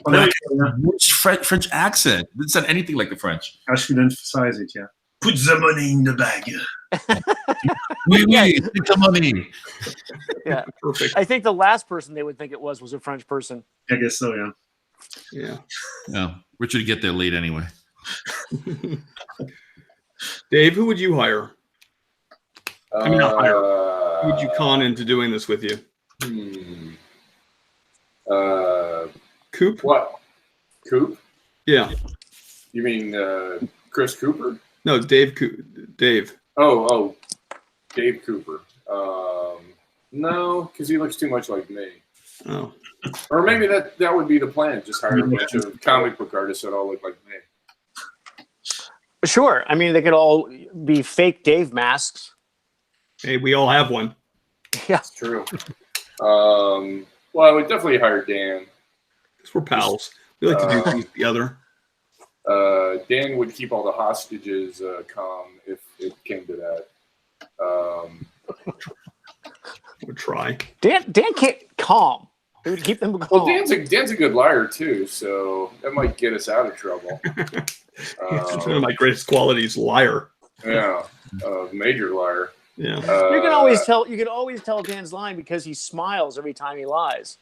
which French accent? It doesn't sound anything like the French. I should emphasize it. Yeah. Put the money in the bag. Oui, take the money. Yeah. Perfect. I think the last person they would think it was a French person. I guess so. Yeah. Yeah. No, Richard would get there late anyway. Dave, who would you hire? I mean, not hire. Who would you con into doing this with you? Coop? What? Coop? Yeah. You mean Chris Cooper? No, Dave. Dave. Oh, Dave Cooper. No, because he looks too much like me. Oh. Or maybe that would be the plan. Just hire a bunch of comic book artists that all look like me. Sure. I mean, they could all be fake Dave masks. Hey, we all have one. Yeah. It's true. Well, I would definitely hire Dan. Because we're pals. We like to do things together. Dan would keep all the hostages calm if it came to that. We'll try. Dan can't calm. He would keep them calm. Well, Dan's a good liar too, so that might get us out of trouble. It's one of my greatest qualities, liar. Yeah, major liar. Yeah. You can always tell Dan's lying because he smiles every time he lies.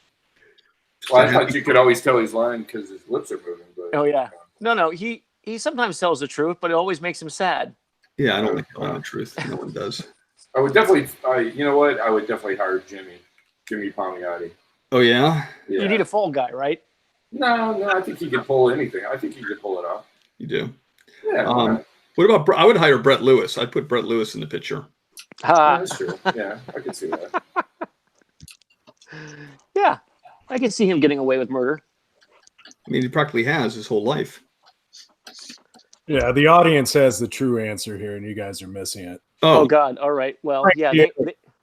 Well, I thought you could always tell he's lying because his lips are moving. But, Oh yeah. No, he sometimes tells the truth, but it always makes him sad. Yeah, I don't like telling the truth. No one does. I would definitely. You know what? I would definitely hire Jimmy Palmiotti. Oh, yeah? Yeah. You need a fall guy, right? No, I think he could pull anything. I think he could pull it off. You do. Yeah. What about, I would hire Brett Lewis. I'd put Brett Lewis in the picture. That's true. Yeah, I could see that. Yeah. I can see him getting away with murder. I mean, he practically has his whole life. Yeah, the audience has the true answer here, and you guys are missing it. Oh God. All right. Well, Frank, yeah.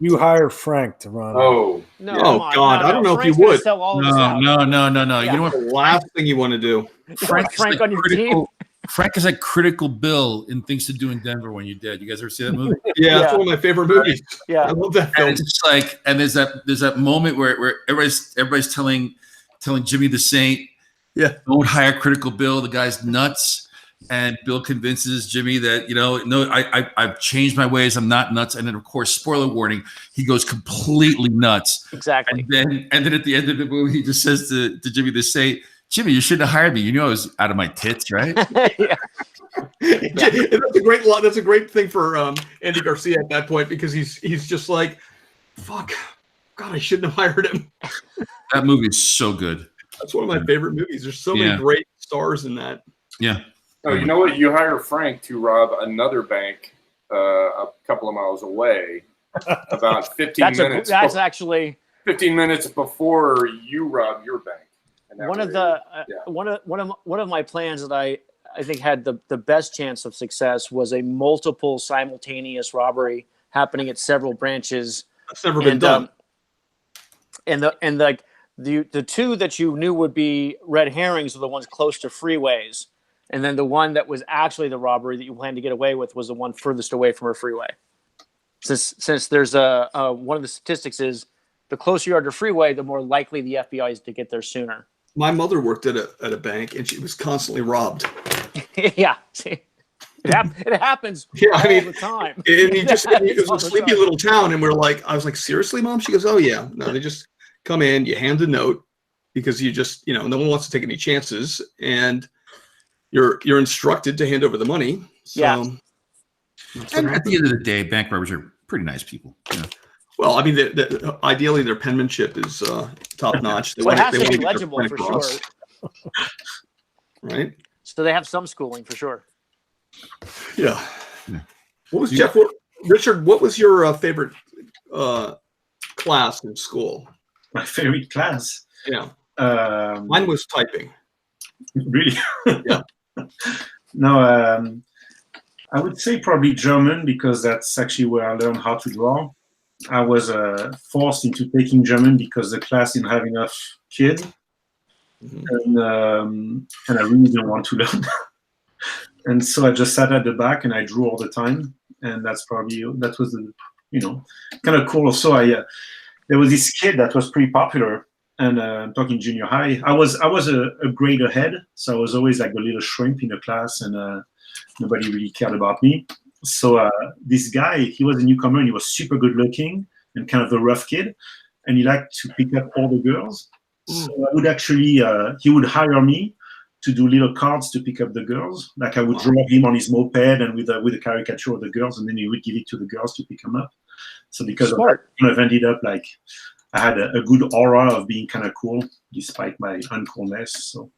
You hire Frank to run. Oh, No. Oh, come on, God, no, I don't know if Frank's you gonna would. sell all of us out. No. Yeah. You know what? The last thing you want to do. Frank, Frank is on your team. Frank is like Critical Bill in Things to Do in Denver When You're Dead. You guys ever see that movie? Yeah, that's Yeah. one of my favorite movies. Yeah. I love that And film. it's just like, and there's that moment where everybody's telling Jimmy the Saint, Yeah. don't hire Critical Bill. The guy's nuts. And Bill convinces Jimmy that, no, I've changed my ways. I'm not nuts. And then, of course, spoiler warning, he goes completely nuts. Exactly. And then at the end of the movie, he just says to Jimmy the Saint, Jimmy, you shouldn't have hired me. You knew I was out of my tits, right? Yeah. That's a great thing for Andy Garcia at that point, because he's just like, fuck, God, I shouldn't have hired him. That movie is so good. That's one of my favorite movies. There's so many great stars in that. Yeah. Oh, you know what? You hire Frank to rob another bank a couple of miles away, about 15 minutes. That's actually 15 minutes before you rob your bank. And that one of way- the yeah. one of my plans that I think had the best chance of success was a multiple simultaneous robbery happening at several branches. That's never been done. And the two that you knew would be red herrings are the ones close to freeways. And then the one that was actually the robbery that you planned to get away with was the one furthest away from a freeway. Since there's one of the statistics is the closer you are to freeway, the more likely the FBI is to get there sooner. My mother worked at a bank, and she was constantly robbed. Yeah. It happens all the time. And it was a sleepy little town, and I was like, seriously, Mom? She goes, oh yeah. No, they just come in, you hand a note, because you just, no one wants to take any chances, and you're instructed to hand over the money. So, Yeah. And at the end of the day, bank robbers are pretty nice people. Yeah. Well, I mean, ideally their penmanship is top notch. Well, it has to be legible for sure. Right? So they have some schooling for sure. Yeah. What was Richard? What was your favorite class in school? My favorite class. Yeah. Mine was typing. Really? Yeah. No, I would say probably German, because that's actually where I learned how to draw. I was forced into taking German because the class didn't have enough kids, and I really didn't want to learn. And so I just sat at the back and I drew all the time, and that was kind of cool. So there was this kid that was pretty popular, and I'm talking junior high. I was a grade ahead, so I was always like the little shrimp in the class, and nobody really cared about me. So this guy, he was a newcomer, and he was super good looking and kind of a rough kid, and he liked to pick up all the girls. So I would actually, he would hire me to do little cards to pick up the girls. Like I would draw him on his moped and with a caricature of the girls, and then he would give it to the girls to pick them up. So because Smart. of that, I kind of ended up like I had a good aura of being kind of cool despite my uncoolness. So.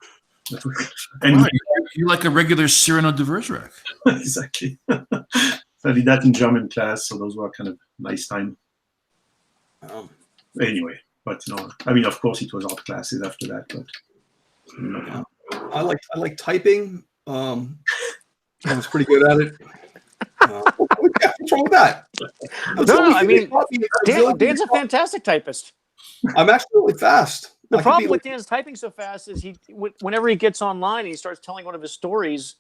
And wow, you're like a regular Cyrano de Bergerac. Exactly. So I did that in German class, so those were kind of nice time. Anyway, but I mean, of course, it was art classes after that. But yeah. I like typing. I was pretty good at it. What's wrong with that? No, I mean, Dan's a fantastic typist. I'm actually really fast. The problem with Dan's typing so fast is whenever he gets online and he starts telling one of his stories,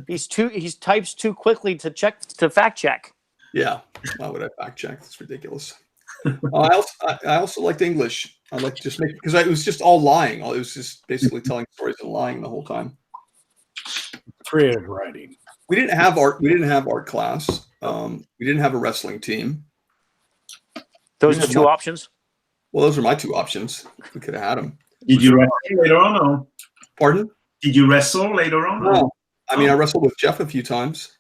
he types too quickly to fact check. Yeah, why would I fact check? It's ridiculous. I also liked English. I like just make because it was just all lying. It was just basically telling stories and lying the whole time. Creative writing. We didn't have art. We didn't have art class. We didn't have a wrestling team. Those are the two options. Well, those are my two options. We could have had them. Did you wrestle later on? Or? Pardon? Did you wrestle later on? No. I mean, I wrestled with Jeff a few times.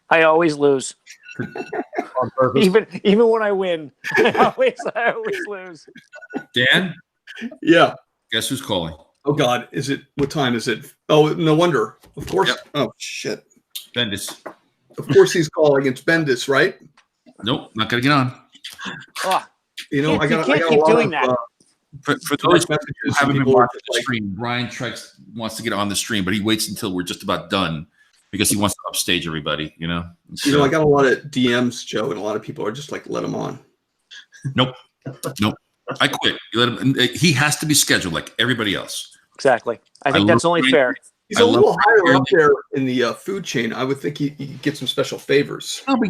I always lose. On purpose. Even when I win, I always lose. Dan? Yeah. Guess who's calling? Oh, God. What time is it? Oh, no wonder. Of course. Yep. Oh, shit. Bendis. Of course he's calling. It's Bendis, right? Nope. Not going to get on. Oh. I got keep doing that. For those who haven't been watching the stream, Brian Trex wants to get on the stream, but he waits until we're just about done because he wants to upstage everybody, So, I got a lot of DMs, Joe, and a lot of people are just like, let him on. Nope. I quit. You let him. He has to be scheduled like everybody else. Exactly. I think that's only fair. He's a little higher up there in the food chain. I would think he get some special favors. No, but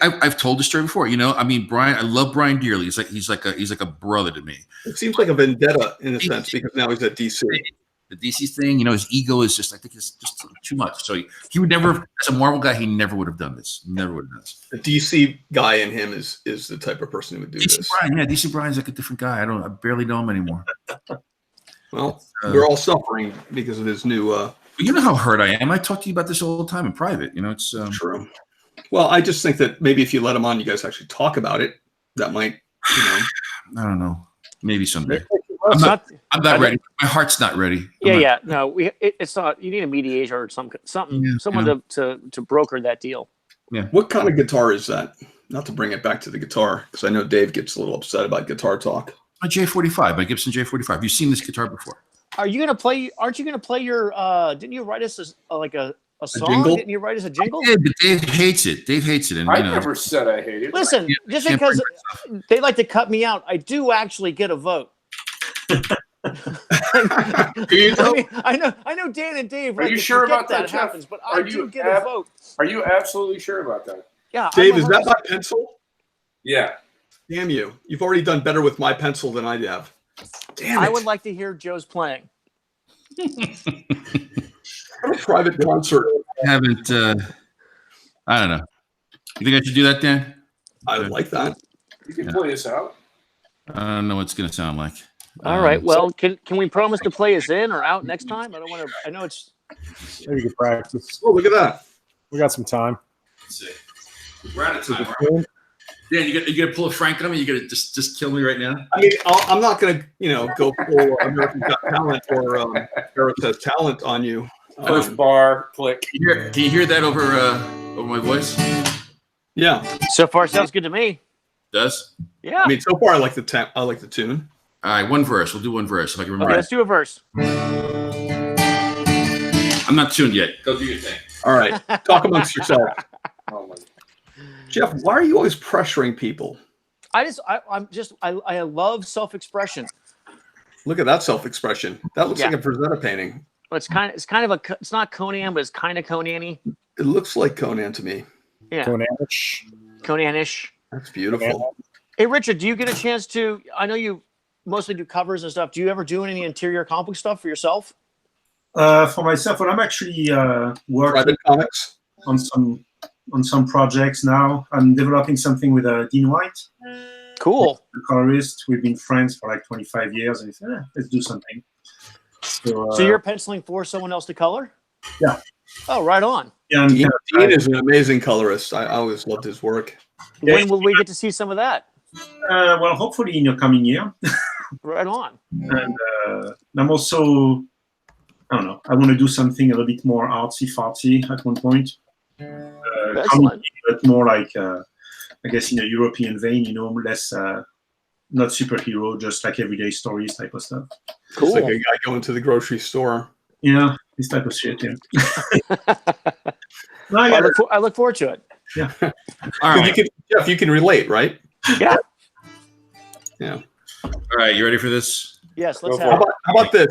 I've told the story before. I mean, Brian. I love Brian dearly. He's like a brother to me. It seems like a vendetta in a sense because now he's at DC. The DC thing, his ego is just. I think it's just too much. So he would never, as a Marvel guy, he never would have done this. Never would have done this. The DC guy in him is the type of person who would do DC this. Brian, DC Brian's like a different guy. I barely know him anymore. Well, we're all suffering because of his new. You know how hurt I am. I talk to you about this all the time in private. It's true. Well, I just think that maybe if you let him on, you guys actually talk about it. That might, I don't know. Maybe someday. I'm not ready. My heart's not ready. No, it's not. You need a mediator or someone to broker that deal. Yeah. What kind of guitar is that? Not to bring it back to the guitar, because I know Dave gets a little upset about guitar talk. A J45, my Gibson J45. You've seen this guitar before. Aren't you gonna play your? Didn't you write us a song? jingle? Didn't you write us a jingle? Yeah, but Dave hates it. And I never said I hate it. Listen, just because they like to cut me out, I do actually get a vote. I know Dan and Dave. Are you sure about that, Jeff? Happens, but I do get a vote. Are you absolutely sure about that? Yeah, Dave, is that my pencil? Yeah. Damn you! You've already done better with my pencil than I have. Damn it! I would like to hear Joe's playing. A private concert. I haven't. I don't know. You think I should do that, Dan? I would like that. You can play us out. I don't know what it's going to sound like. All right. Well, can we promise to play us in or out next time? I don't want to. I know it's. Maybe you can practice. Oh, look at that. We got some time. Let's see. We're out of time. Right? Dan, you gonna pull a Frank on me? You gonna just kill me right now? I mean, I'm not gonna, go full American Got Talent or Paris Has Talent on you. First bar, click. Can you hear that over my voice? Yeah. So far, sounds good to me. Does? Yeah. I mean, so far I like the tune. All right, one verse. We'll do one verse if I can remember. Okay, let's do a verse. I'm not tuned yet. Go do your thing. All right. Talk amongst yourselves. Oh my. Jeff, why are you always pressuring people? I love self-expression. Look at that self-expression. That looks Yeah. like a Frazetta painting. It's not Conan, but it's kind of Conan-y. It looks like Conan to me. Yeah, Conan-ish. Conan-ish. That's beautiful. Hey, Richard, do you get a chance to? I know you mostly do covers and stuff. Do you ever do any interior comic book stuff for yourself? For myself, well, I'm actually working Private comics. on some projects now. I'm developing something with Dean White, Cool. the colorist. We've been friends for like 25 years, and he said, let's do something. So you're penciling for someone else to color? Yeah. Oh, right on. Yeah, and, Dean is an amazing colorist. I always loved his work. Yeah. When will we get to see some of that? well, hopefully in the coming year. Right on. And I'm also, I don't know, I want to do something a little bit more artsy-fartsy at one point. Excellent. But more like, I guess, in a European vein, less, not superhero, just like everyday stories type of stuff. Cool. It's like a guy going to the grocery store. Yeah, this type of shit, yeah. No, I look forward to it. Yeah. All right. Jeff, you can relate, right? Yeah. Yeah. All right. You ready for this? Yes, let's Go have for it. How about this?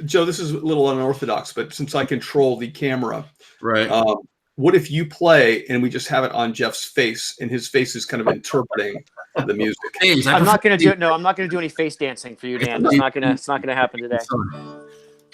Joe, this is a little unorthodox, but since I control the camera, Right. what if you play and we just have it on Jeff's face, and his face is kind of interpreting the music? James, I'm not going to do. No, I'm not going to do any face dancing for you, Dan. It's not going to happen today.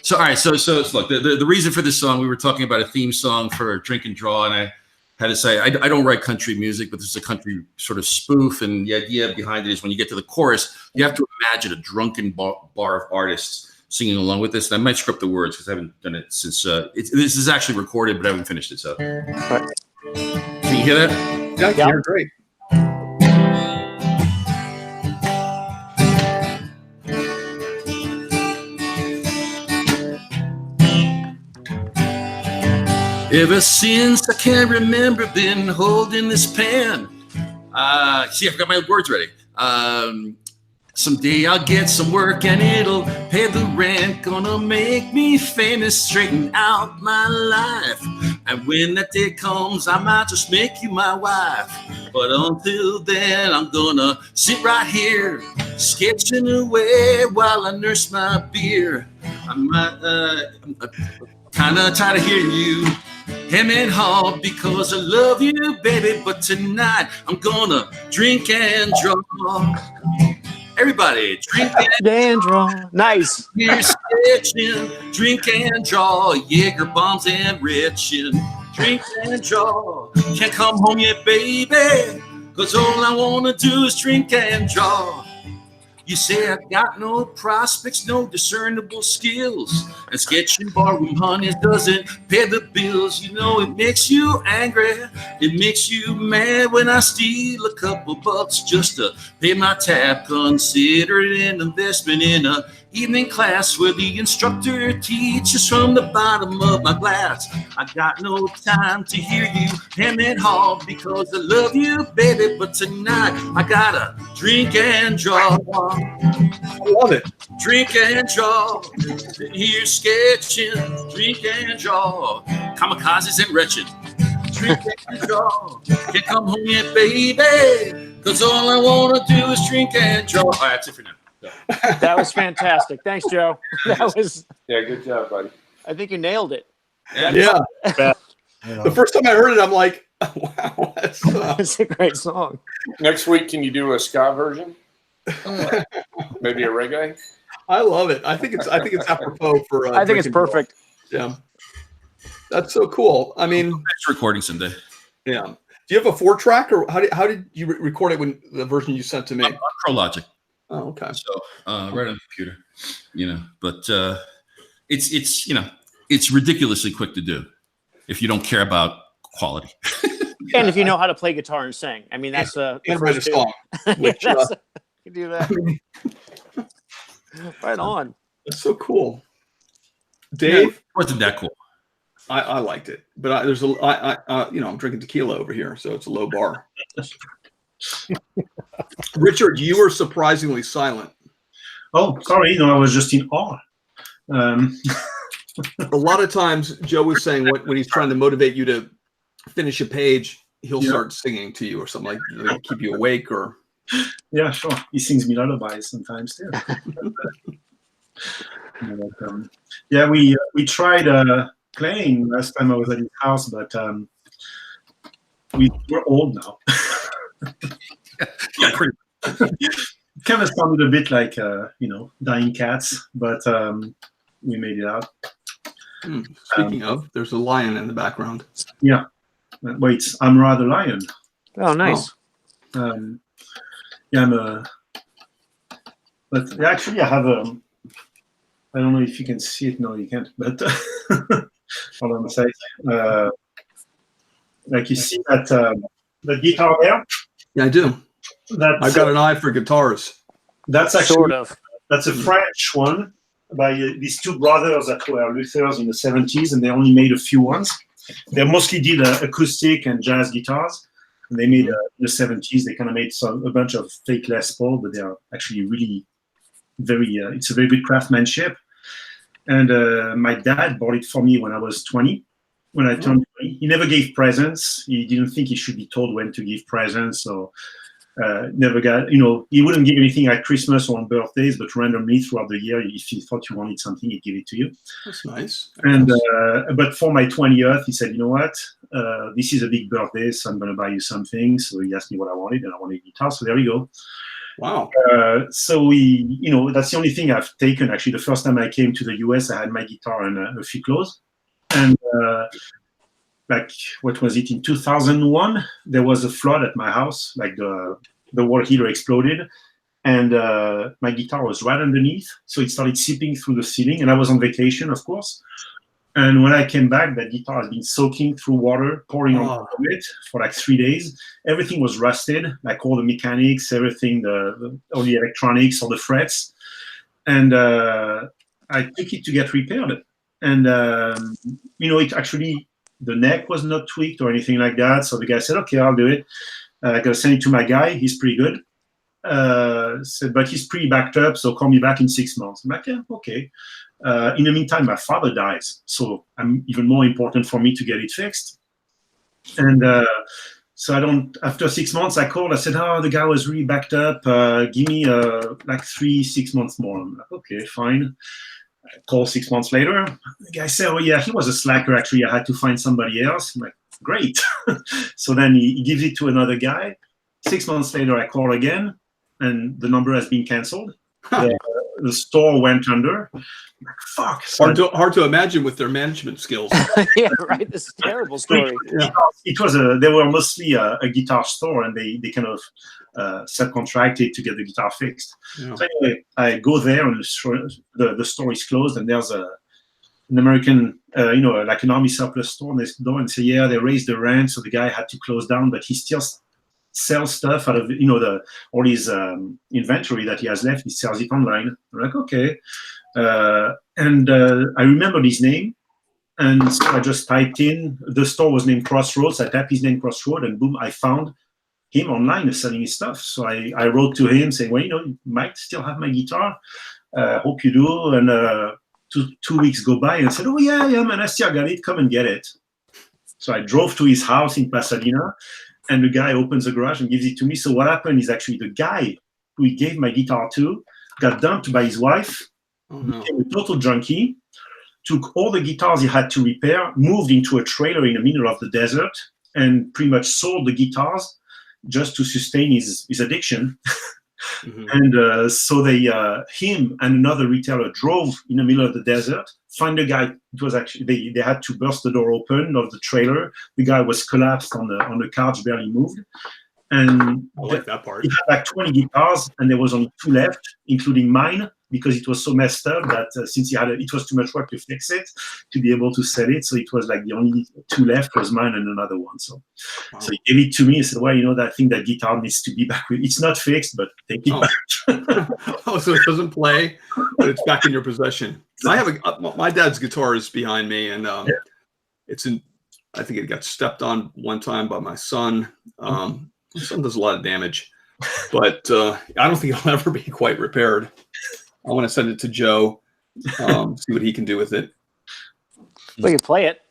So all right, so look, the reason for this song, we were talking about a theme song for Drink and Draw, and I had to say I don't write country music, but this is a country sort of spoof, and the idea behind it is when you get to the chorus, you have to imagine a drunken bar of artists singing along with this. And I might screw up the words because I haven't done it since this is actually recorded, but I haven't finished it. So can you hear that? Yeah, I can hear great. Ever since I can remember, been holding this pen. See, I've got my words ready. Someday I'll get some work and it'll pay the rent. Gonna make me famous, straighten out my life. And when that day comes, I might just make you my wife. But until then, I'm gonna sit right here, sketching away while I nurse my beer. I'm kinda tired of hearing you hem and haw because I love you, baby. But tonight I'm gonna drink and draw. Everybody, drink and draw. Nice. We're sketching, drink and draw. Jaeger bombs and retching. Drink and draw. Can't come home yet, baby, cause all I wanna do is drink and draw. You say I've got no prospects, no discernible skills. And sketching barroom honey doesn't pay the bills. You know it makes you angry, it makes you mad when I steal a couple bucks just to pay my tab. Consider it an investment in a evening class where the instructor teaches from the bottom of my glass. I got no time to hear you hem and haw because I love you, baby. But tonight I gotta drink and draw. I love it. Drink and draw. Here sketching. Drink and draw. Kamikazes and wretched. Drink and draw. Can't come home yet, baby, cause all I wanna do is drink and draw. All right, that's it for now. That was fantastic. Thanks, Joe. That was. Yeah, good job, buddy. I think you nailed it. Yeah. The first time I heard it, I'm like, wow, It's a great song. Next week, can you do a ska version? Maybe a reggae? I love it. I think it's apropos for. I think it's perfect. Yeah, that's so cool. I mean, Next recording someday. yeah. Do you have a 4-track, or how did you record it when the version you sent to me? Pro Logic. Oh, okay. So right on the computer, but it's ridiculously quick to do if you don't care about quality. And if you know how to play guitar and sing, I mean that's the And write a first two. song. Which, You do that. Right on. That's so cool. Dave, It wasn't that cool. I liked it, but I'm drinking tequila over here, so it's a low bar. Richard, you were surprisingly silent. Oh, sorry. No, I was just in awe. A lot of times, Joe was saying when he's trying to motivate you to finish a page, he'll start singing to you or something like keep you awake or. Yeah, sure. He sings me lullabies sometimes too. Yeah, we tried playing last time I was at his house, but we're old now. Yeah, pretty. Kind of sounded a bit like dying cats, but we made it out. Speaking of, there's a lion in the background. Yeah. Wait, I'm rather lion. Oh, nice. Yeah, but actually I have a. I don't know if you can see it. No, you can't. But hold on a sec. Like you see that guitar there? Yeah, I do. I've got an eye for guitars. That's actually Sort of. That's a French one by these two brothers that were Luthers in the 70s, and they only made a few ones. They mostly did acoustic and jazz guitars. And they made in the 70s. They kind of made a bunch of fake Les Paul, but they are actually really very. It's a very good craftsmanship. And my dad bought it for me when I was 20. When I turned 20, he never gave presents. He didn't think he should be told when to give presents. So never got, he wouldn't give anything at Christmas or on birthdays, but randomly throughout the year, if he thought you wanted something, he'd give it to you. That's nice. And but for my 20th, he said, you know what? This is a big birthday, so I'm going to buy you something. So he asked me what I wanted, and I wanted a guitar. So there we go. Wow. So that's the only thing I've taken. Actually, the first time I came to the US, I had my guitar and a few clothes. And like, what was it, in 2001, there was a flood at my house, like the water heater exploded, and my guitar was right underneath, so it started seeping through the ceiling, and I was on vacation, of course. And when I came back, that guitar had been soaking through water, pouring on top of it for like 3 days. Everything was rusted, like all the mechanics, everything, all the electronics, all the frets. And I took it to get repaired. And, it actually, the neck was not tweaked or anything like that. So the guy said, okay, I'll do it. I got to send it to my guy. He's pretty good. Said, but he's pretty backed up, so call me back in 6 months. I'm like, yeah, okay. In the meantime, my father dies, so I'm even more important for me to get it fixed. And so after 6 months, I called. I said, oh, the guy was really backed up. Give me like 3-6 months more. I'm like, okay, fine. I call 6 months later. The guy said, oh, yeah, he was a slacker, actually. I had to find somebody else. I'm like, great. So then he gives it to another guy. 6 months later, I call again, and the number has been canceled. The store went under. I'm like, fuck. So Hard to imagine with their management skills. Yeah, right. This is a terrible story. They were mostly a guitar store, and they kind of subcontracted to get the guitar fixed. Yeah. So anyway, I go there, and the store is closed, and there's an American, like an army surplus store next door, and say, yeah, they raised the rent, so the guy had to close down, but he still sells stuff out of all his inventory that he has left. He sells it online. I'm like, okay. And I remembered his name, and so I just typed in, the store was named Crossroads. I typed his name, Crossroads, and boom, I found him online selling his stuff. So I wrote to him saying, well, you might still have my guitar. Hope you do. And 2 weeks go by, and I said, oh yeah, man, I still got it. Come and get it. So I drove to his house in Pasadena, and the guy opens the garage and gives it to me. So what happened is actually the guy who he gave my guitar to got dumped by his wife, became a total junkie, took all the guitars he had to repair, moved into a trailer in the middle of the desert, and pretty much sold the guitars just to sustain his addiction. And so him and another retailer drove in the middle of the desert, find a guy. It was actually, they had to burst the door open of the trailer. The guy was collapsed on the couch, barely moved. And I like that part. He had like 20 guitars, and there was only 2 left, including mine, because it was so messed up that since it was too much work to fix it, to be able to sell it. So it was like the only 2 left was mine and another one. So he gave it to me. He said, well, I think that guitar needs to be back. It's not fixed, but take it back. So it doesn't play, but it's back in your possession. I have my dad's guitar is behind me, and I think it got stepped on one time by my son. My son does a lot of damage, but I don't think it'll ever be quite repaired. I want to send it to Joe, see what he can do with it. Well, you play it.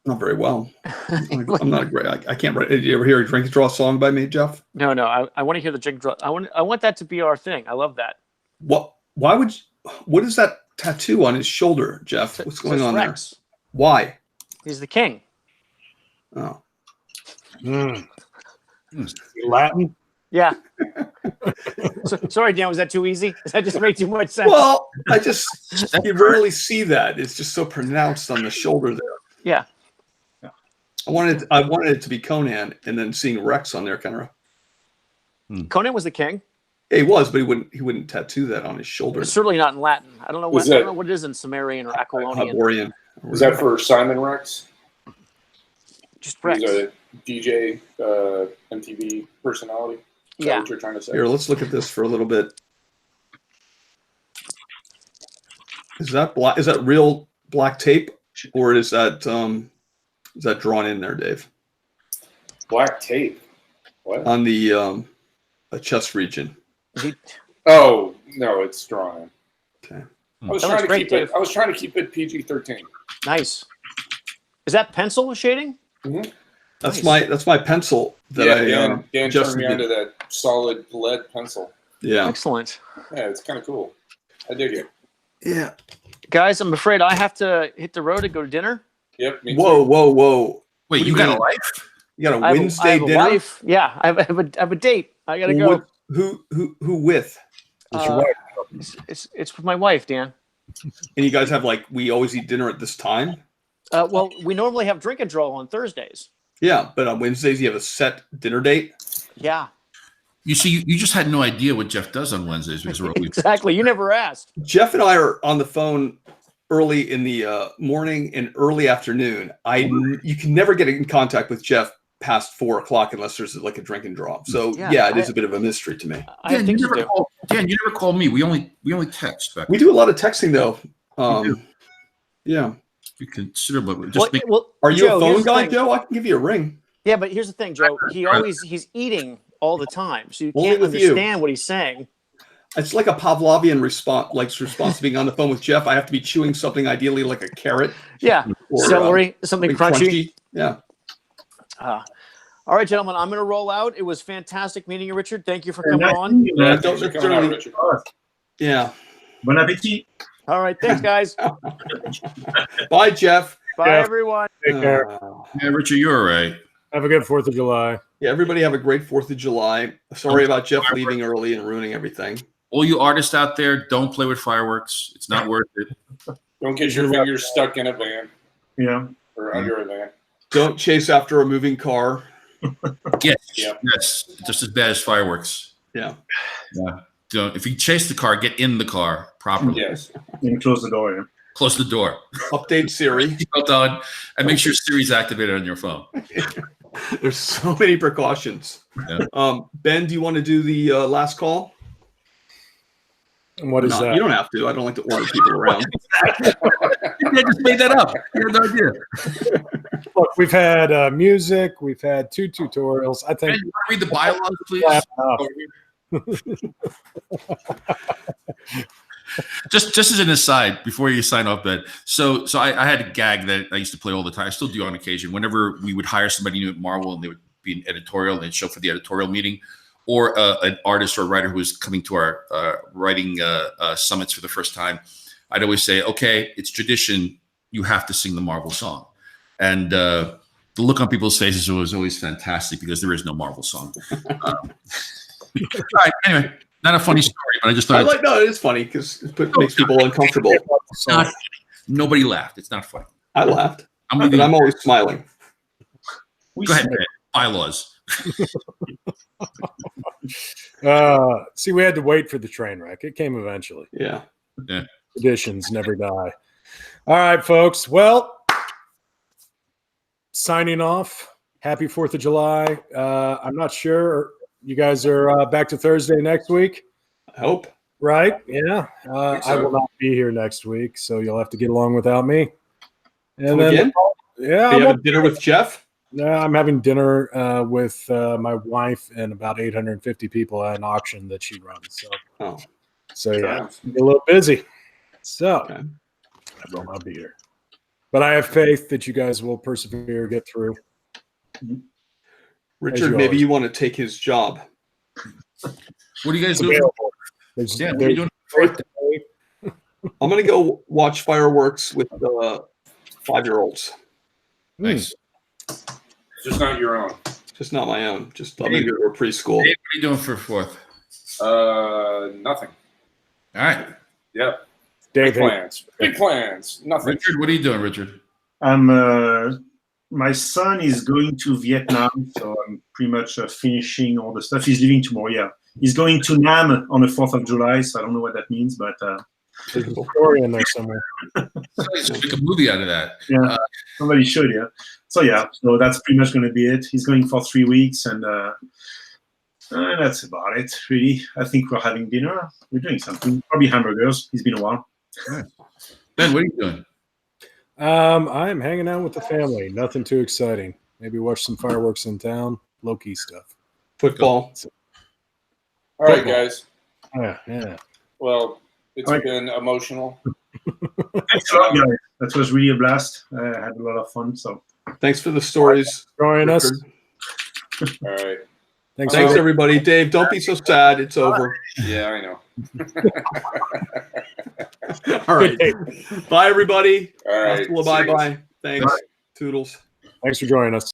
Not very well. I'm not a great. I can't write. Did you ever hear a drink and draw song by me, Jeff? No. I want to hear the drink draw. I want that to be our thing. I love that. What? Why would? What is that tattoo on his shoulder, Jeff? What's going on Rex. there? Why? He's the king. Oh. Latin. Yeah. Sorry, Dan. Was that too easy? Does that just make too much sense? Well, you rarely see that. It's just so pronounced on the shoulder there. Yeah. I wanted it to be Conan, and then seeing Rex on there kind of. Conan was the king. Yeah, he was, but he wouldn't tattoo that on his shoulder. It's certainly not in Latin. I don't know what it is in Sumerian or Aquilonian. Hyborian. Is that for Simon Rex? Just Rex. He's a DJ, MTV personality. Is that what you're trying to say? Here, let's look at this for a little bit. Is that black? Is that real black tape, or is that drawn in there, Dave? Black tape. What? On the chest region. Oh no, it's drawn in. Okay. I was trying to keep it PG-13. Nice. Is that pencil shading? Mm-hmm. That's my pencil that Dan turned me onto that solid lead pencil. Yeah. Excellent. Yeah, it's kind of cool. I dig it. Yeah. Guys, I'm afraid I have to hit the road to go to dinner. Yep. Me Whoa, too. whoa, whoa! Wait, you got a life? You got a I Wednesday have a dinner? wife. Yeah, I have a date. I gotta go. Who with? It's with my wife, Dan. And you guys have we always eat dinner at this time? Well, we normally have drink and draw on Thursdays. Yeah, but on Wednesdays you have a set dinner date? Yeah. You see, you just had no idea what Jeff does on Wednesdays because we're always Exactly. You never asked. Jeff and I are on the phone early in the morning and early afternoon. You can never get in contact with Jeff past 4 o'clock unless there's a drink and draw. So it is a bit of a mystery to me. Dan, you never call me. We only text back. We do a lot of texting though. Yeah. You consider, but are you Joe, a phone guy, Joe? I can give you a ring. Yeah, but here's the thing, Joe. He's eating all the time, so you Only can't with understand what he's saying. It's like a Pavlovian response to being on the phone with Jeff. I have to be chewing something, ideally like a carrot. Yeah, or, celery, something crunchy. Yeah. All right, gentlemen, I'm going to roll out. It was fantastic meeting you, Richard. Thank you for coming on. Yeah, thanks for coming on, Richard. Yeah. Bon appetit. All right, thanks, guys. Bye, Jeff. Bye, everyone. Take care. Yeah, Richard, you're all right. Have a good 4th of July. Yeah, everybody have a great 4th of July. Sorry about Jeff leaving early and ruining everything. All you artists out there, don't play with fireworks. It's not worth it. Don't get your fingers stuck in a van. Yeah. Or under a van. Don't chase after a moving car. Yes. Yep. Yes. Just as bad as fireworks. Yeah. Yeah. Don't. If you chase the car, get in the car properly. Yes. And close the door. Yeah. Close the door. Update Siri. Seatbelt on, and make sure Siri's activated on your phone. There's so many precautions. Yeah. Ben, do you want to do the last call? And what is that? You don't have to. I don't like to order people around. I just made that up. You had no idea. Look, we've had music. We've had 2 tutorials. I think. Ben, you want to read the bylaws, please? Just as an aside, before you sign off, Ben. So I had a gag that I used to play all the time. I still do on occasion. Whenever we would hire somebody new at Marvel and they would be an editorial and they'd show for the editorial meeting, or an artist or a writer who was coming to our writing summits for the first time, I'd always say, okay, it's tradition. You have to sing the Marvel song. And the look on people's faces was always fantastic because there is no Marvel song. All right, anyway, not a funny story, but I just thought it is funny because it makes people uncomfortable. It's not funny. Nobody laughed. It's not funny. I laughed. I'm always smiling. Go ahead, man. Bylaws. See, we had to wait for the train wreck. It came eventually. Yeah. Traditions never die. All right, folks. Well, signing off. Happy 4th of July. I'm not sure. You guys are back to Thursday next week? I hope. Right? Yeah. I will not be here next week, so you'll have to get along without me. And then, again? Yeah. You have dinner with Jeff? No, I'm having dinner with my wife and about 850 people at an auction that she runs. So yeah, be a little busy. So I will not be here. But I have faith that you guys will persevere, get through. Richard, you maybe always you want to take his job. What are you guys It's doing? available. There's- Dan, what are you doing? I'm going to go watch fireworks with 5-year-olds. Nice. It's just not your own. Just not my own. Just I'm going to go to preschool. Dave, what are you doing for 4th? Nothing. All right. Yep. Dave, Big plans. Big plans. Nothing. Richard, what are you doing, Richard? My son is going to Vietnam, so I'm pretty much finishing all the stuff. He's leaving tomorrow. Yeah, he's going to Nam on the 4th of July. So I don't know what that means, but there's a story in there somewhere. Let's make a movie out of that. yeah, somebody should. Yeah. So that's pretty much going to be it. He's going for 3 weeks, and that's about it. Really, I think we're having dinner. We're doing something. Probably hamburgers. It's been a while. Ben, what are you doing? I'm hanging out with the family. Nothing too exciting. Maybe watch some fireworks in town. Low-key stuff. Football. All right, Football. guys. Yeah. Well, it's All right. been emotional. Thanks a lot, guys. That was really a blast. I had a lot of fun. So Thanks for the stories. Join us. Richard. All right. Thanks, Thanks, everybody. Dave, don't be so sad. It's over. Yeah, I know. All right. Bye, everybody. All right. Bye-bye. Thanks. Toodles. Thanks for joining us.